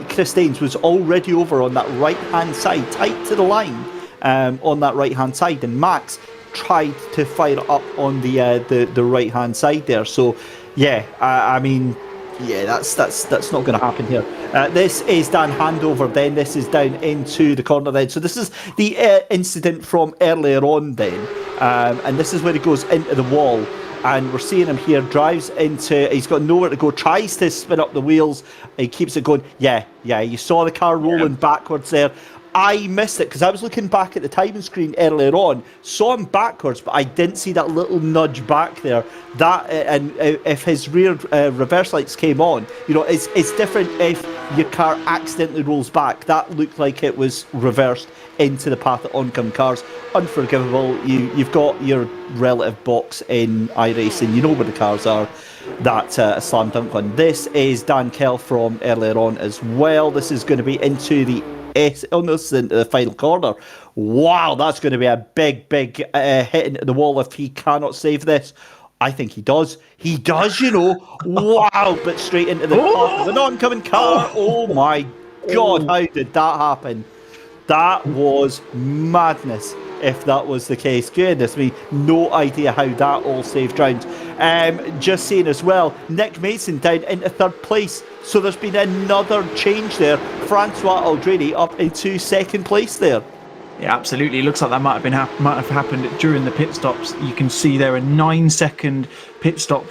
Chris Daines was already over on that right-hand side, tight to the line, on that right-hand side, and Max tried to fire up on the right-hand side there. So, yeah, I mean, yeah, that's not going to happen here. This is Dan Handover then. This is down into the corner then. So this is the incident from earlier on then. and this is where he goes into the wall. And we're seeing him here, drives into, he's got nowhere to go, tries to spin up the wheels, he keeps it going. Yeah, you saw the car rolling backwards there. I missed it because I was looking back at the timing screen earlier on, saw him backwards, but I didn't see that little nudge back there. That and if his rear reverse lights came on, it's different if your car accidentally rolls back. That looked like it was reversed into the path of oncoming cars. Unforgivable. You've got your relative box in iRacing. You know where the cars are. That's a slam dunk one. This is Dan Kell from earlier on as well. This is going to be into the into the final corner. Wow, that's going to be a big hit into the wall if he cannot save this. I think he does. He does, Wow, but straight into the path of an oncoming car. Oh my God, how did that happen? That was madness. If that was the case, goodness me, no idea how that all saved ground. Just saying as well, Nick Mason down into third place. So there's been another change there. Francois Aldrini up into second place there. Yeah, absolutely. It looks like that might have happened during the pit stops. You can see there a 9-second pit stop,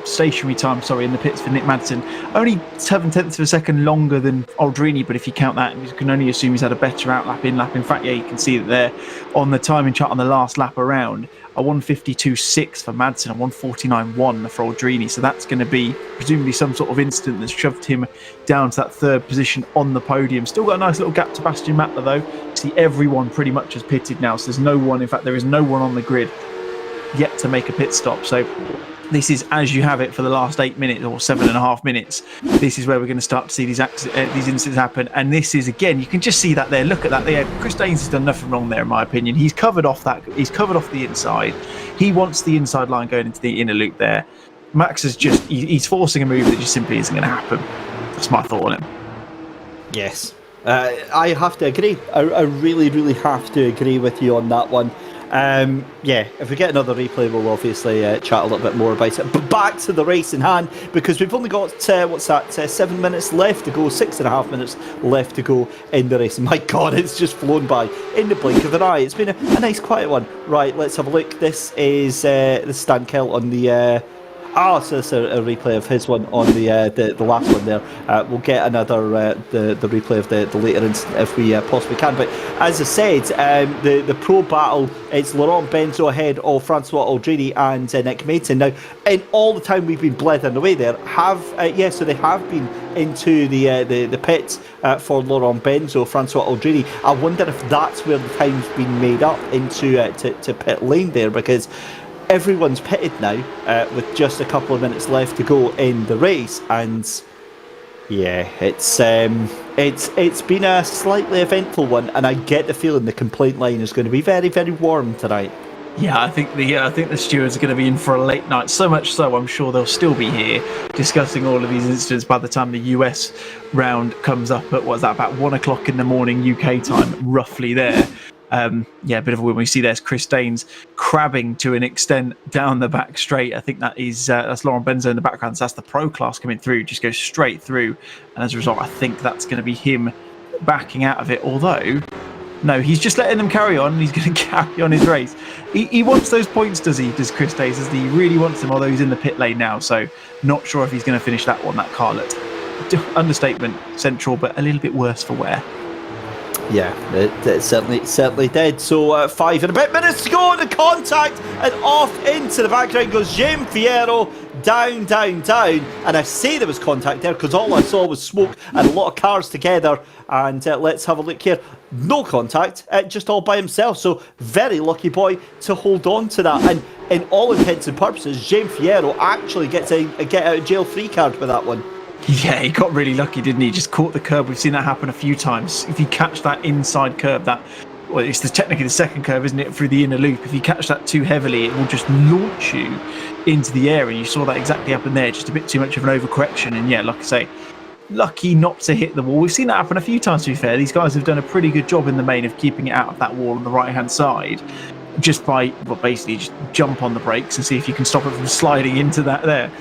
stationary time, in the pits for Nick Madsen. Only 7/10 of a second longer than Aldrini, but if you count that, you can only assume he's had a better outlap in-lap. In fact, you can see that there on the timing chart on the last lap around, a 1:52.6 for Madsen, a 1:49.1 for Aldrini. So that's going to be presumably some sort of incident that's shoved him down to that third position on the podium. Still got a nice little gap to Bastian Mattler though. See, everyone pretty much has pitted now, so there's no one. In fact, there is no one on the grid yet to make a pit stop. So this is as you have it for the last 8 minutes or 7.5 minutes. This is where we're going to start to see these incidents happen. And this is, again, you can just see that there. Look at that there. Chris Daines has done nothing wrong there, in my opinion. He's covered off the inside. He wants the inside line going into the inner loop there. Max is he's forcing a move that just simply isn't going to happen. That's my thought on it. Yes. I have to agree. I really, really have to agree with you on that one. If we get another replay, we'll obviously chat a little bit more about it. But back to the race in hand, because we've only got 7 minutes left to go, 6.5 minutes left to go in the race. And my God, it's just flown by in the blink of an eye. It's been a nice, quiet one. Right, let's have a look. This is Stan Kell on the. So it's a replay of his one on the last one there. We'll get another the replay of the later incident if we possibly can. But as I said, the pro battle, it's Laurent Benzo ahead of Francois Aldrini and Nick Mason. Now, in all the time we've been blethering away there, so they have been into the pits for Laurent Benzo, Francois Aldrini. I wonder if that's where the time's been made up into to pit lane there, because everyone's pitted now with just a couple of minutes left to go in the race, and it's been a slightly eventful one, and I get the feeling the complaint line is going to be very, very warm tonight. Yeah, I think the stewards are going to be in for a late night. So much so, I'm sure they'll still be here discussing all of these incidents by the time the US round comes up at about 1 o'clock in the morning UK time, roughly there. A bit of a win. We see there's Chris Daines crabbing to an extent down the back straight. I think that's Laurent Benzo in the background. So that's the pro class coming through, just goes straight through. And as a result, I think that's going to be him backing out of it. Although, no, he's just letting them carry on, and he's going to carry on his race. He wants those points, does Chris Daines? He really wants them, although he's in the pit lane now. So not sure if he's going to finish that one. That car looked, understatement, central, but a little bit worse for wear. Yeah, it certainly did. So 5 and a bit minutes to go, the contact, and off into the background goes Jaime Fierro, down. And I say there was contact there because all I saw was smoke and a lot of cars together. And let's have a look here. No contact, just all by himself. So very lucky boy to hold on to that. And in all intents and purposes, Jaime Fierro actually gets a get out of jail free card with that one. Yeah, he got really lucky, didn't he? Just caught the curb. We've seen that happen a few times. If you catch that inside curb, it's technically the second curve, isn't it, through the inner loop. If you catch that too heavily, it will just launch you into the air. And you saw that exactly happen there. Just a bit too much of an overcorrection. And yeah, like I say, lucky not to hit the wall. We've seen that happen a few times, to be fair. These guys have done a pretty good job in the main of keeping it out of that wall on the right-hand side. Just by, basically just jump on the brakes and see if you can stop it from sliding into that there.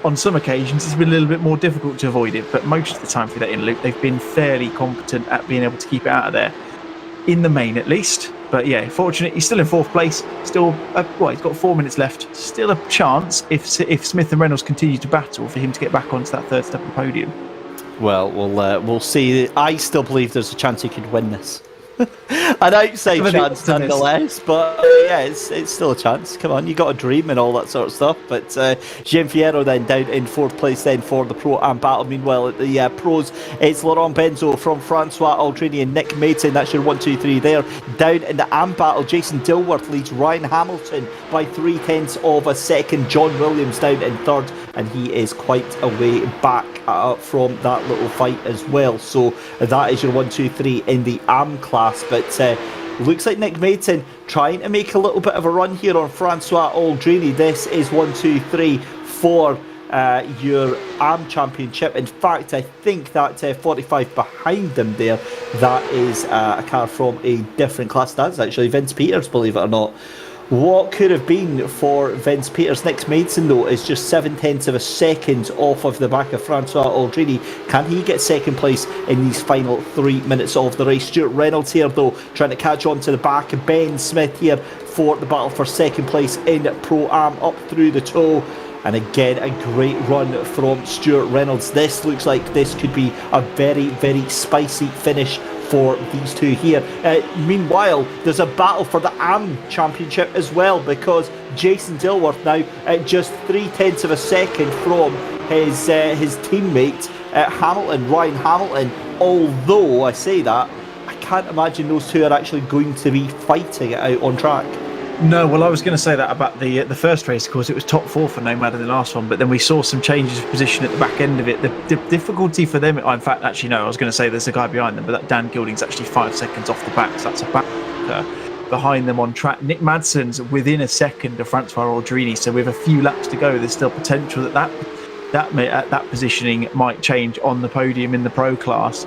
On some occasions, it's been a little bit more difficult to avoid it, but most of the time through that inner loop, they've been fairly competent at being able to keep it out of there. In the main, at least. But yeah, fortunate. He's still in 4th place. Still, he's got 4 minutes left. Still a chance if Smith and Reynolds continue to battle for him to get back onto that 3rd step of the podium. Well, we'll see. I still believe there's a chance he could win this. An outside chance nonetheless, but yeah, it's still a chance. Come on, you got a dream and all that sort of stuff. But Gian Fierro then down in 4th place then for the Pro-Am battle. Meanwhile at the pros, it's Laurent Benzo from Francois Aldrini and Nick Maton. That's your 1, 2, 3 there. Down in the Am battle, Jason Dilworth leads Ryan Hamilton by 0.3 of a second. John Williams down in 3rd, and he is quite a way back from that little fight as well. So that is your 1, 2, 3 in the Am class. But looks like Nick Maton trying to make a little bit of a run here on Francois Aldrini. This is 1, 2, 3 for your Am Championship. In fact, I think that 45 behind them there, that is a car from a different class. That's actually Vince Peters, believe it or not. What could have been for Vince Peters? Nick Mason, though, is just 0.7 of a second off of the back of Francois Aldrini. Can he get 2nd place in these final 3 minutes of the race? Stuart Reynolds here, though, trying to catch on to the back of Ben Smith here for the battle for 2nd place in Pro-Am, up through the toe. And again, a great run from Stuart Reynolds. This looks like this could be a very, very spicy finish for these two here. Meanwhile, there's a battle for the Am Championship as well, because Jason Dilworth now at just 0.3 of a second from his teammate Ryan Hamilton. Although I say that, I can't imagine those two are actually going to be fighting it out on track. No, well, I was going to say that about the first race. Of course, it was top 4 for Nomad in the last one, but then we saw some changes of position at the back end of it. The difficulty for them, in fact, actually, no, I was going to say there's a guy behind them, but that Dan Gilding's actually 5 seconds off the back, so that's a back behind them on track. Nick Madsen's within a second of Francois Aldrini, so with a few laps to go, there's still potential that positioning might change on the podium in the pro class.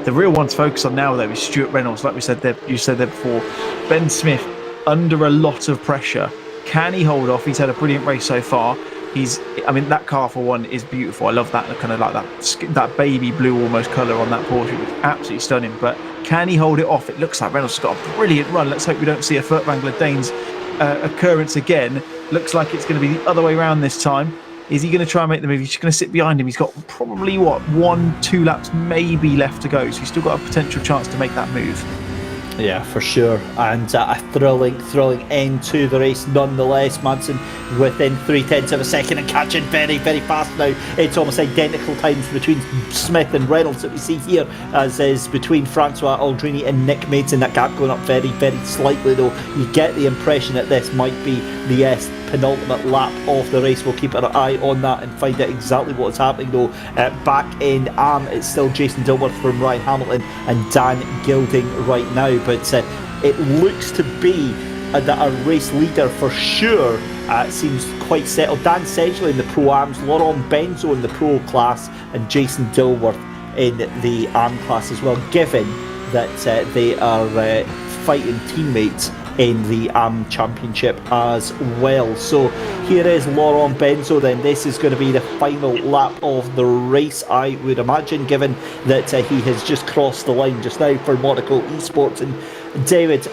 The real one to focus on now, though, is Stuart Reynolds. Like you said there before, Ben Smith under a lot of pressure. Can he hold off? He's had a brilliant race so far. That car for one is beautiful. I love that kind of like that baby blue almost colour on that Porsche. It's absolutely stunning. But can he hold it off? It looks like Reynolds has got a brilliant run. Let's hope we don't see a Furtwängler Danes occurrence again. Looks like it's going to be the other way around this time. Is he going to try and make the move? He's just going to sit behind him. He's got probably 1, 2 laps maybe left to go. So he's still got a potential chance to make that move. Yeah, for sure. And a thrilling end to the race nonetheless. Madsen within 0.3 of a second and catching very, very fast now. It's almost identical times between Smith and Reynolds that we see here, as is between Francois Aldrini and Nick Mason. That gap going up very, very slightly, though. You get the impression that this might be the penultimate lap of the race. We'll keep an eye on that and find out exactly what's happening, though. Back in Am, it's still Jason Dilworth from Ryan Hamilton and Dan Gilding right now. But it looks to be that our race leader for sure seems quite settled. Dan Sedgley in the Pro-Ams, Laurent Benzo in the Pro class, and Jason Dilworth in the Am class as well, given that they are fighting teammates in the Am Championship as well. So here is Laurent Benzo then. This is going to be the final lap of the race, I would imagine, given that he has just crossed the line just now for Monaco Esports. And David,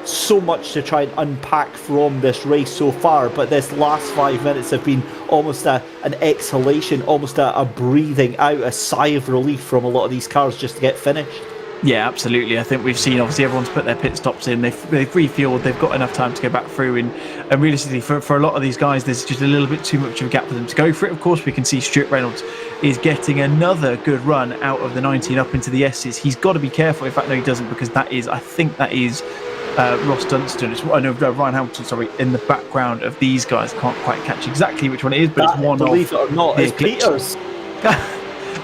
so much to try and unpack from this race so far, but this last 5 minutes have been almost an exhalation, almost a breathing out, a sigh of relief from a lot of these cars just to get finished. Yeah, absolutely. I think we've seen, obviously, everyone's put their pit stops in. They've refueled. They've got enough time to go back through. And realistically, for a lot of these guys, there's just a little bit too much of a gap for them to go for it. Of course, we can see Stuart Reynolds is getting another good run out of the 19 up into the S's. He's got to be careful. In fact, no, he doesn't, because I think that is Ross Dunstan. Ryan Hamilton, sorry, in the background of these guys. Can't quite catch exactly which one it is, but it's one believe it or not, it's Peters.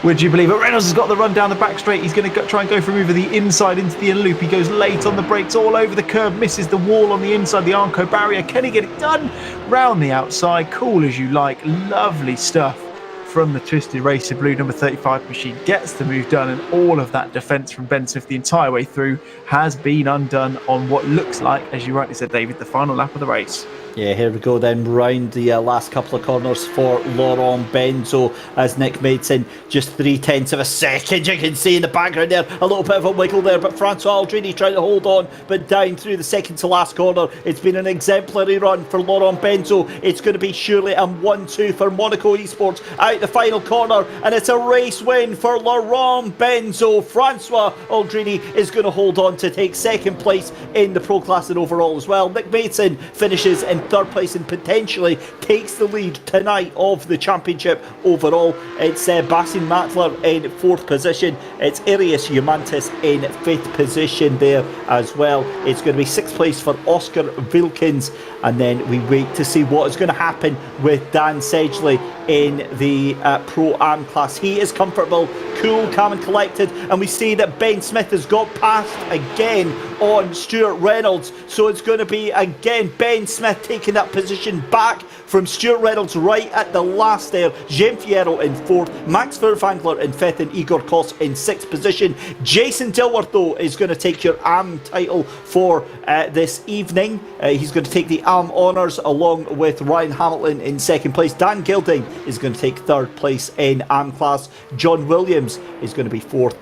Would you believe it? Reynolds has got the run down the back straight. He's going to try and go from over the inside into the in loop. He goes late on the brakes, all over the curb, misses the wall on the inside, the Armco barrier. Can he get it done? Round the outside, cool as you like. Lovely stuff from the Twisted Racer Blue number 35 machine. Gets the move done, and all of that defence from Ben Smith the entire way through has been undone on what looks like, as you rightly said, David, the final lap of the race. Yeah, here we go then, round the last couple of corners for Laurent Benzo as Nick Maidson, just 0.3 of a second. You can see in the background there, a little bit of a wiggle there, but Francois Aldrini trying to hold on, but down through the second to last corner. It's been an exemplary run for Laurent Benzo. It's going to be surely a 1-2 for Monaco Esports out the final corner, and it's a race win for Laurent Benzo. Francois Aldrini is going to hold on to take second place in the Pro Class and overall as well. Nick Maidson finishes in third place and potentially takes the lead tonight of the championship overall. It's Bastian Matler in fourth position. It's Arius Humantis in fifth position there as well. It's going to be sixth place for Oscar Wilkins, and then we wait to see what is going to happen with Dan Sedgley in the Pro-Am class. He is comfortable, cool, calm and collected, and we see that Ben Smith has got past again on Stuart Reynolds, so it's going to be again Ben Smith taking that position back from Stuart Reynolds right at the last there. Jean Fierro in fourth, Max Verfangler in fifth, and Igor Kos in sixth position. Jason Dilworth though is going to take your AM title for this evening. He's going to take the AM honours along with Ryan Hamilton in second place. Dan Gilding is going to take third place in AM class. John Williams is going to be fourth.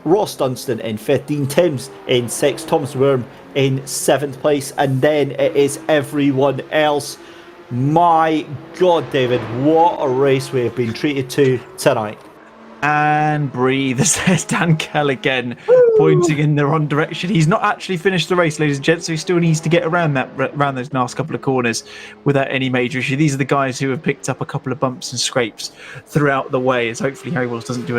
Ross Dunstan in fifth, Dean Timms in sixth, Thomas Worm in seventh place, and then it is everyone else. My God, David, what a race we have been treated to tonight. And breathe, says Dan Kell again, pointing in the wrong direction. He's not actually finished the race, ladies and gents, so he still needs to get around those last couple of corners without any major issue. These are the guys who have picked up a couple of bumps and scrapes throughout the way, as hopefully Harry Wills doesn't get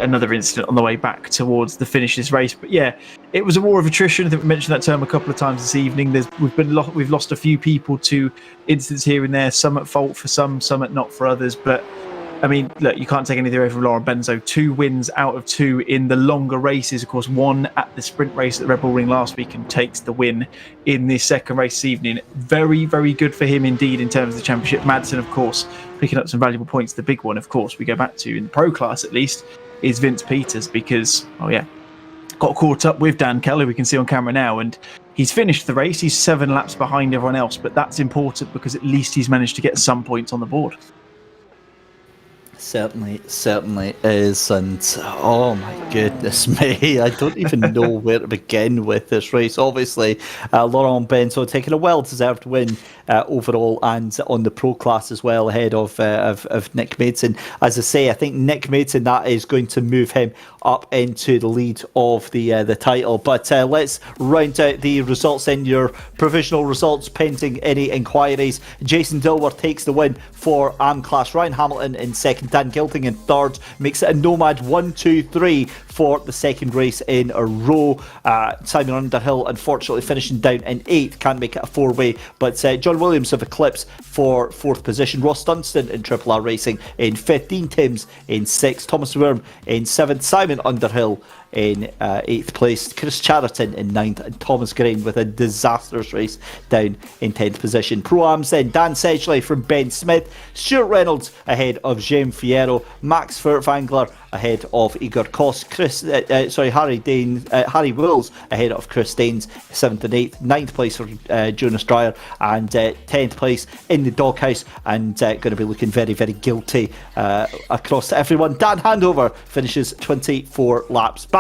another incident on the way back towards the finish of this race. But yeah, it was a war of attrition. I think we mentioned that term a couple of times this evening. We've lost a few people to incidents here and there, some at fault for some at not for others. But I mean, look, you can't take anything away from Laurent Benzo. 2 wins out of 2 in the longer races. Of course, one at the sprint race at the Red Bull Ring last week and takes the win in this second race this evening. Very, very good for him indeed in terms of the championship. Madsen, of course, picking up some valuable points. The big one, of course, we go back to in the pro class at least, is Vince Peters because, got caught up with Dan Kelly, we can see on camera now, and he's finished the race. He's 7 laps behind everyone else, but that's important because at least he's managed to get some points on the board. Certainly is, and oh my goodness me, I don't even know where to begin with this race. Obviously, Laurent Benzo taking a well-deserved win overall and on the pro class as well, ahead of Nick Maidson. As I say, I think Nick Maidson, that is going to move him up into the lead of the title. But let's round out the results in your provisional results pending any inquiries. Jason Dilworth takes the win for AM class. Ryan Hamilton in second. Dan Gilding in third, makes it a nomad 1-2-3 for the second race in a row. Simon Underhill unfortunately finishing down in 8th, can't make it a 4-way, but John Williams of Eclipse for 4th position. Ross Dunstan in Triple R Racing in 5th, Dean Timms in 6th, Thomas Worm in 7th, Simon Underhill in 8th place, Chris Chariton in 9th, and Thomas Grain with a disastrous race down in 10th position. Pro-Ams then, Dan Sedgley from Ben Smith, Stuart Reynolds ahead of Jean Fierro, Max Furtwängler ahead of Igor Kos, Harry Wills ahead of Chris Daines, 7th and 8th, 9th place for Jonas Dreyer, and 10th place in the doghouse, and going to be looking very, very guilty across to everyone. Dan Handover finishes 24 laps back.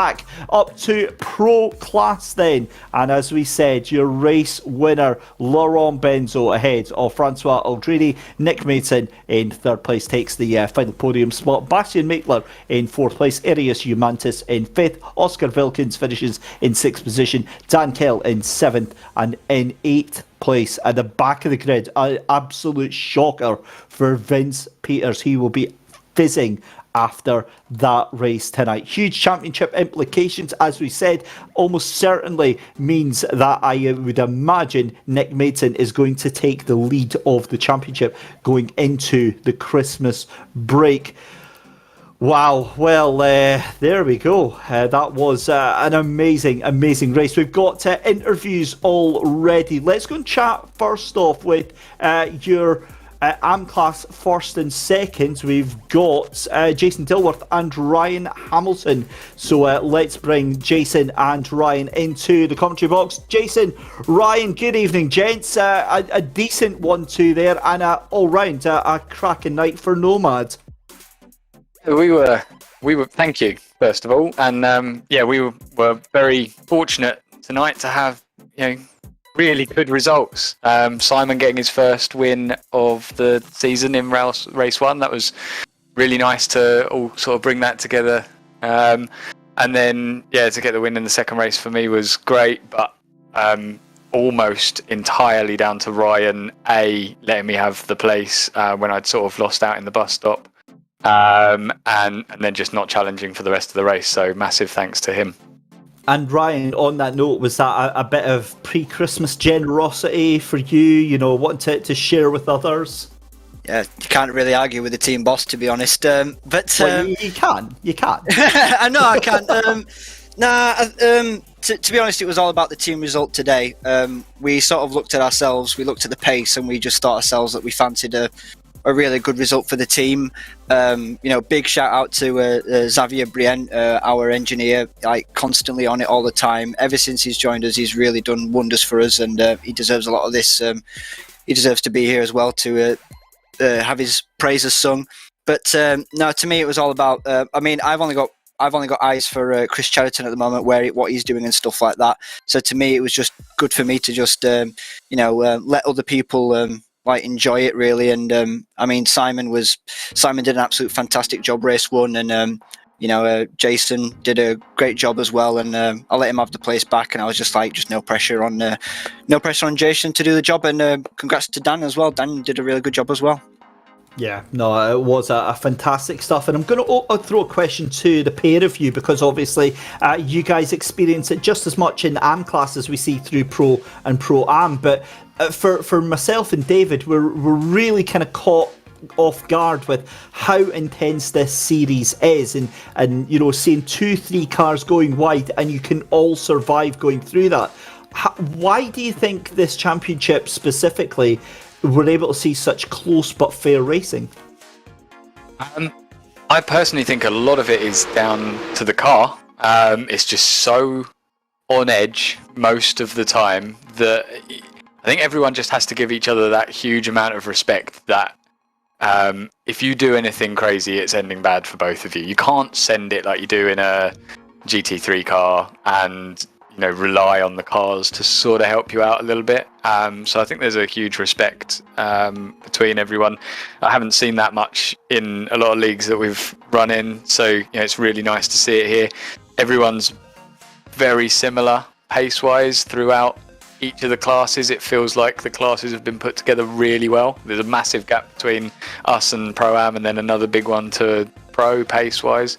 Up to pro class then, and as we said, your race winner Laurent Benzo ahead of Francois Aldrini. Nick Maidson in 3rd place takes the final podium spot. Bastian Maitler in 4th place, Arius Humantis in 5th, Oscar Wilkins finishes in 6th position, Dan Kell in 7th, and in 8th place at the back of the grid, an absolute shocker for Vince Peters. He will be fizzing after that race tonight. Huge championship implications, as we said, almost certainly means that I would imagine Nick Maidson is going to take the lead of the championship going into the Christmas break. Wow, well, there we go. That was an amazing race. We've got interviews already. Let's go and chat first off with your AM class first and second, we've got Jason Dilworth and Ryan Hamilton. So let's bring Jason and Ryan into the commentary box. Jason, Ryan, good evening, gents. A decent 1-2 there, and all round a cracking night for Nomad. We were. Thank you, first of all, and we were very fortunate tonight to have really good results. Simon getting his first win of the season in race 1. That was really nice to all sort of bring that together. And then, to get the win in the second race for me was great, but almost entirely down to Ryan, letting me have the place when I'd sort of lost out in the bus stop, and then just not challenging for the rest of the race. So massive thanks to him. And Ryan, on that note, was that a bit of pre-Christmas generosity for you, wanting to share with others? Yeah, you can't really argue with the team boss, to be honest. You can. I know I can. To be honest, it was all about the team result today. We sort of looked at ourselves, we looked at the pace, and we just thought ourselves that we fancied a really good result for the team. Big shout out to Xavier Brien, our engineer, constantly on it all the time. Ever since he's joined us, he's really done wonders for us, and he deserves a lot of this. He deserves to be here as well to have his praises sung. But no, to me, it was all about. I've only got eyes for Chris Cheriton at the moment, what he's doing and stuff like that. So to me, it was just good for me to just let other people enjoy it really. And Simon did an absolute fantastic job race 1, and Jason did a great job as well, and I let him have the place back, and I was just no pressure on Jason to do the job. And congrats to Dan as well. Dan did a really good job as well. Yeah, no, it was a fantastic stuff. And I'm going to throw a question to the pair of you, because obviously you guys experience it just as much in AM class as we see through Pro and Pro-Am. But for myself and David, we're really kind of caught off guard with how intense this series is, and seeing 2-3 cars going wide, and you can all survive going through that. Why do you think this championship specifically we're able to see such close but fair racing? I personally think a lot of it is down to the car. It's just so on edge most of the time that I think everyone just has to give each other that huge amount of respect that if you do anything crazy, it's ending bad for both of you. You can't send it like you do in a GT3 car and rely on the cars to sort of help you out a little bit. So I think there's a huge respect between everyone. I haven't seen that much in a lot of leagues that we've run in, so it's really nice to see it here. Everyone's very similar pace-wise throughout each of the classes. It feels like the classes have been put together really well. There's a massive gap between us and Pro-Am, and then another big one to Pro pace-wise.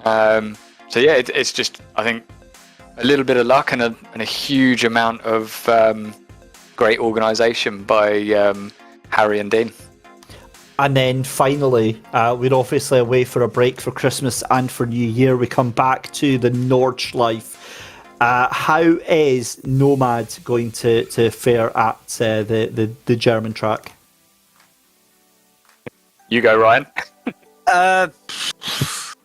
It's just, I think, a little bit of luck and a huge amount of great organisation by Harry and Dean. And then finally, we're obviously away for a break for Christmas and for New Year. We come back to the Nordschleife. How is Nomad going to fare at the German track? You go, Ryan.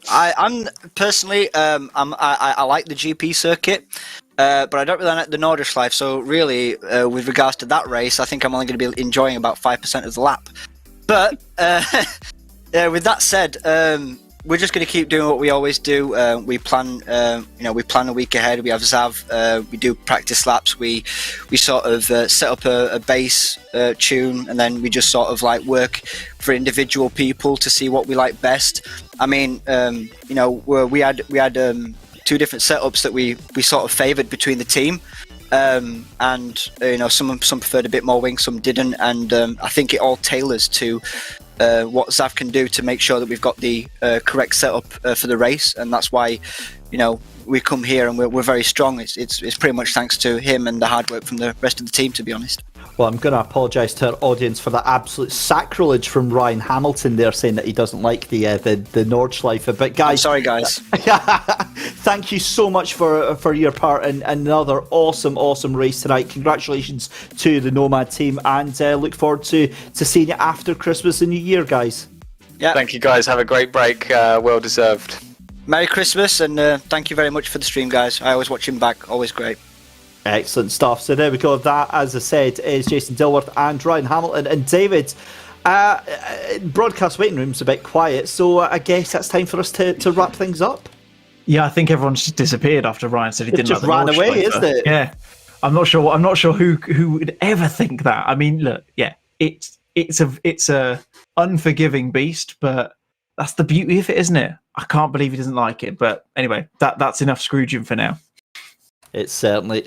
I'm personally, I like the GP circuit, but I don't really like the Nordschleife. So really, with regards to that race, I think I'm only going to be enjoying about 5% of the lap. But with that said, we're just going to keep doing what we always do. We plan a week ahead. We have Zav. We do practice laps. We sort of set up a base tune, and then we just sort of work for individual people to see what we like best. I mean, we had 2 different setups that we sort of favoured between the team, and some preferred a bit more wing, some didn't, and I think it all tailors to what Zav can do to make sure that we've got the correct setup for the race, and that's why we come here and we're very strong. It's pretty much thanks to him and the hard work from the rest of the team, to be honest. Well, I'm going to apologise to our audience for the absolute sacrilege from Ryan Hamilton there, saying that he doesn't like the Nordschleife. But guys, I'm sorry, guys. thank you so much for your part in another awesome race tonight. Congratulations to the Nomad team, and look forward to seeing you after Christmas and New Year, guys. Yeah. Thank you, guys. Have a great break. Well deserved. Merry Christmas, and thank you very much for the stream, guys. I always watch him back. Always great. Excellent stuff. So there we go. That, as I said, is Jason Dilworth and Ryan Hamilton. And David, broadcast waiting room's a bit quiet, so I guess that's time for us to wrap things up. Yeah, I think everyone's just disappeared after Ryan said he didn't just like the ran away, Nordschleife. isn't it? Yeah, I'm not sure who would ever think that. I mean, look, yeah, it's a unforgiving beast, but that's the beauty of it, isn't it? I can't believe he doesn't like it. But anyway, that's enough Scrooging for now. It certainly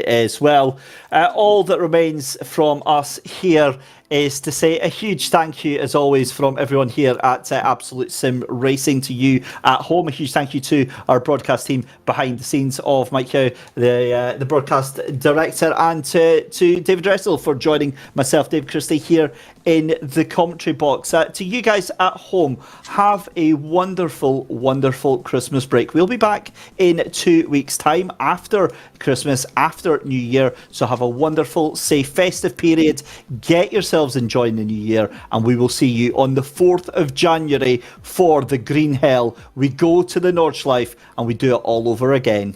is. Well, all that remains from us here is to say a huge thank you, as always, from everyone here at Absolute Sim Racing, to you at home. A huge thank you to our broadcast team behind the scenes of Mike Howe, the broadcast director, and to David Dressel for joining myself, Dave Christie, here in the commentary box. To you guys at home, have a wonderful Christmas break. We'll be back in 2 weeks' time after Christmas, after New Year. So have a wonderful, safe, festive period. Get yourselves enjoying the New Year, and we will see you on the 4th of January for the Green Hell. We go to the Nordschleife and we do it all over again.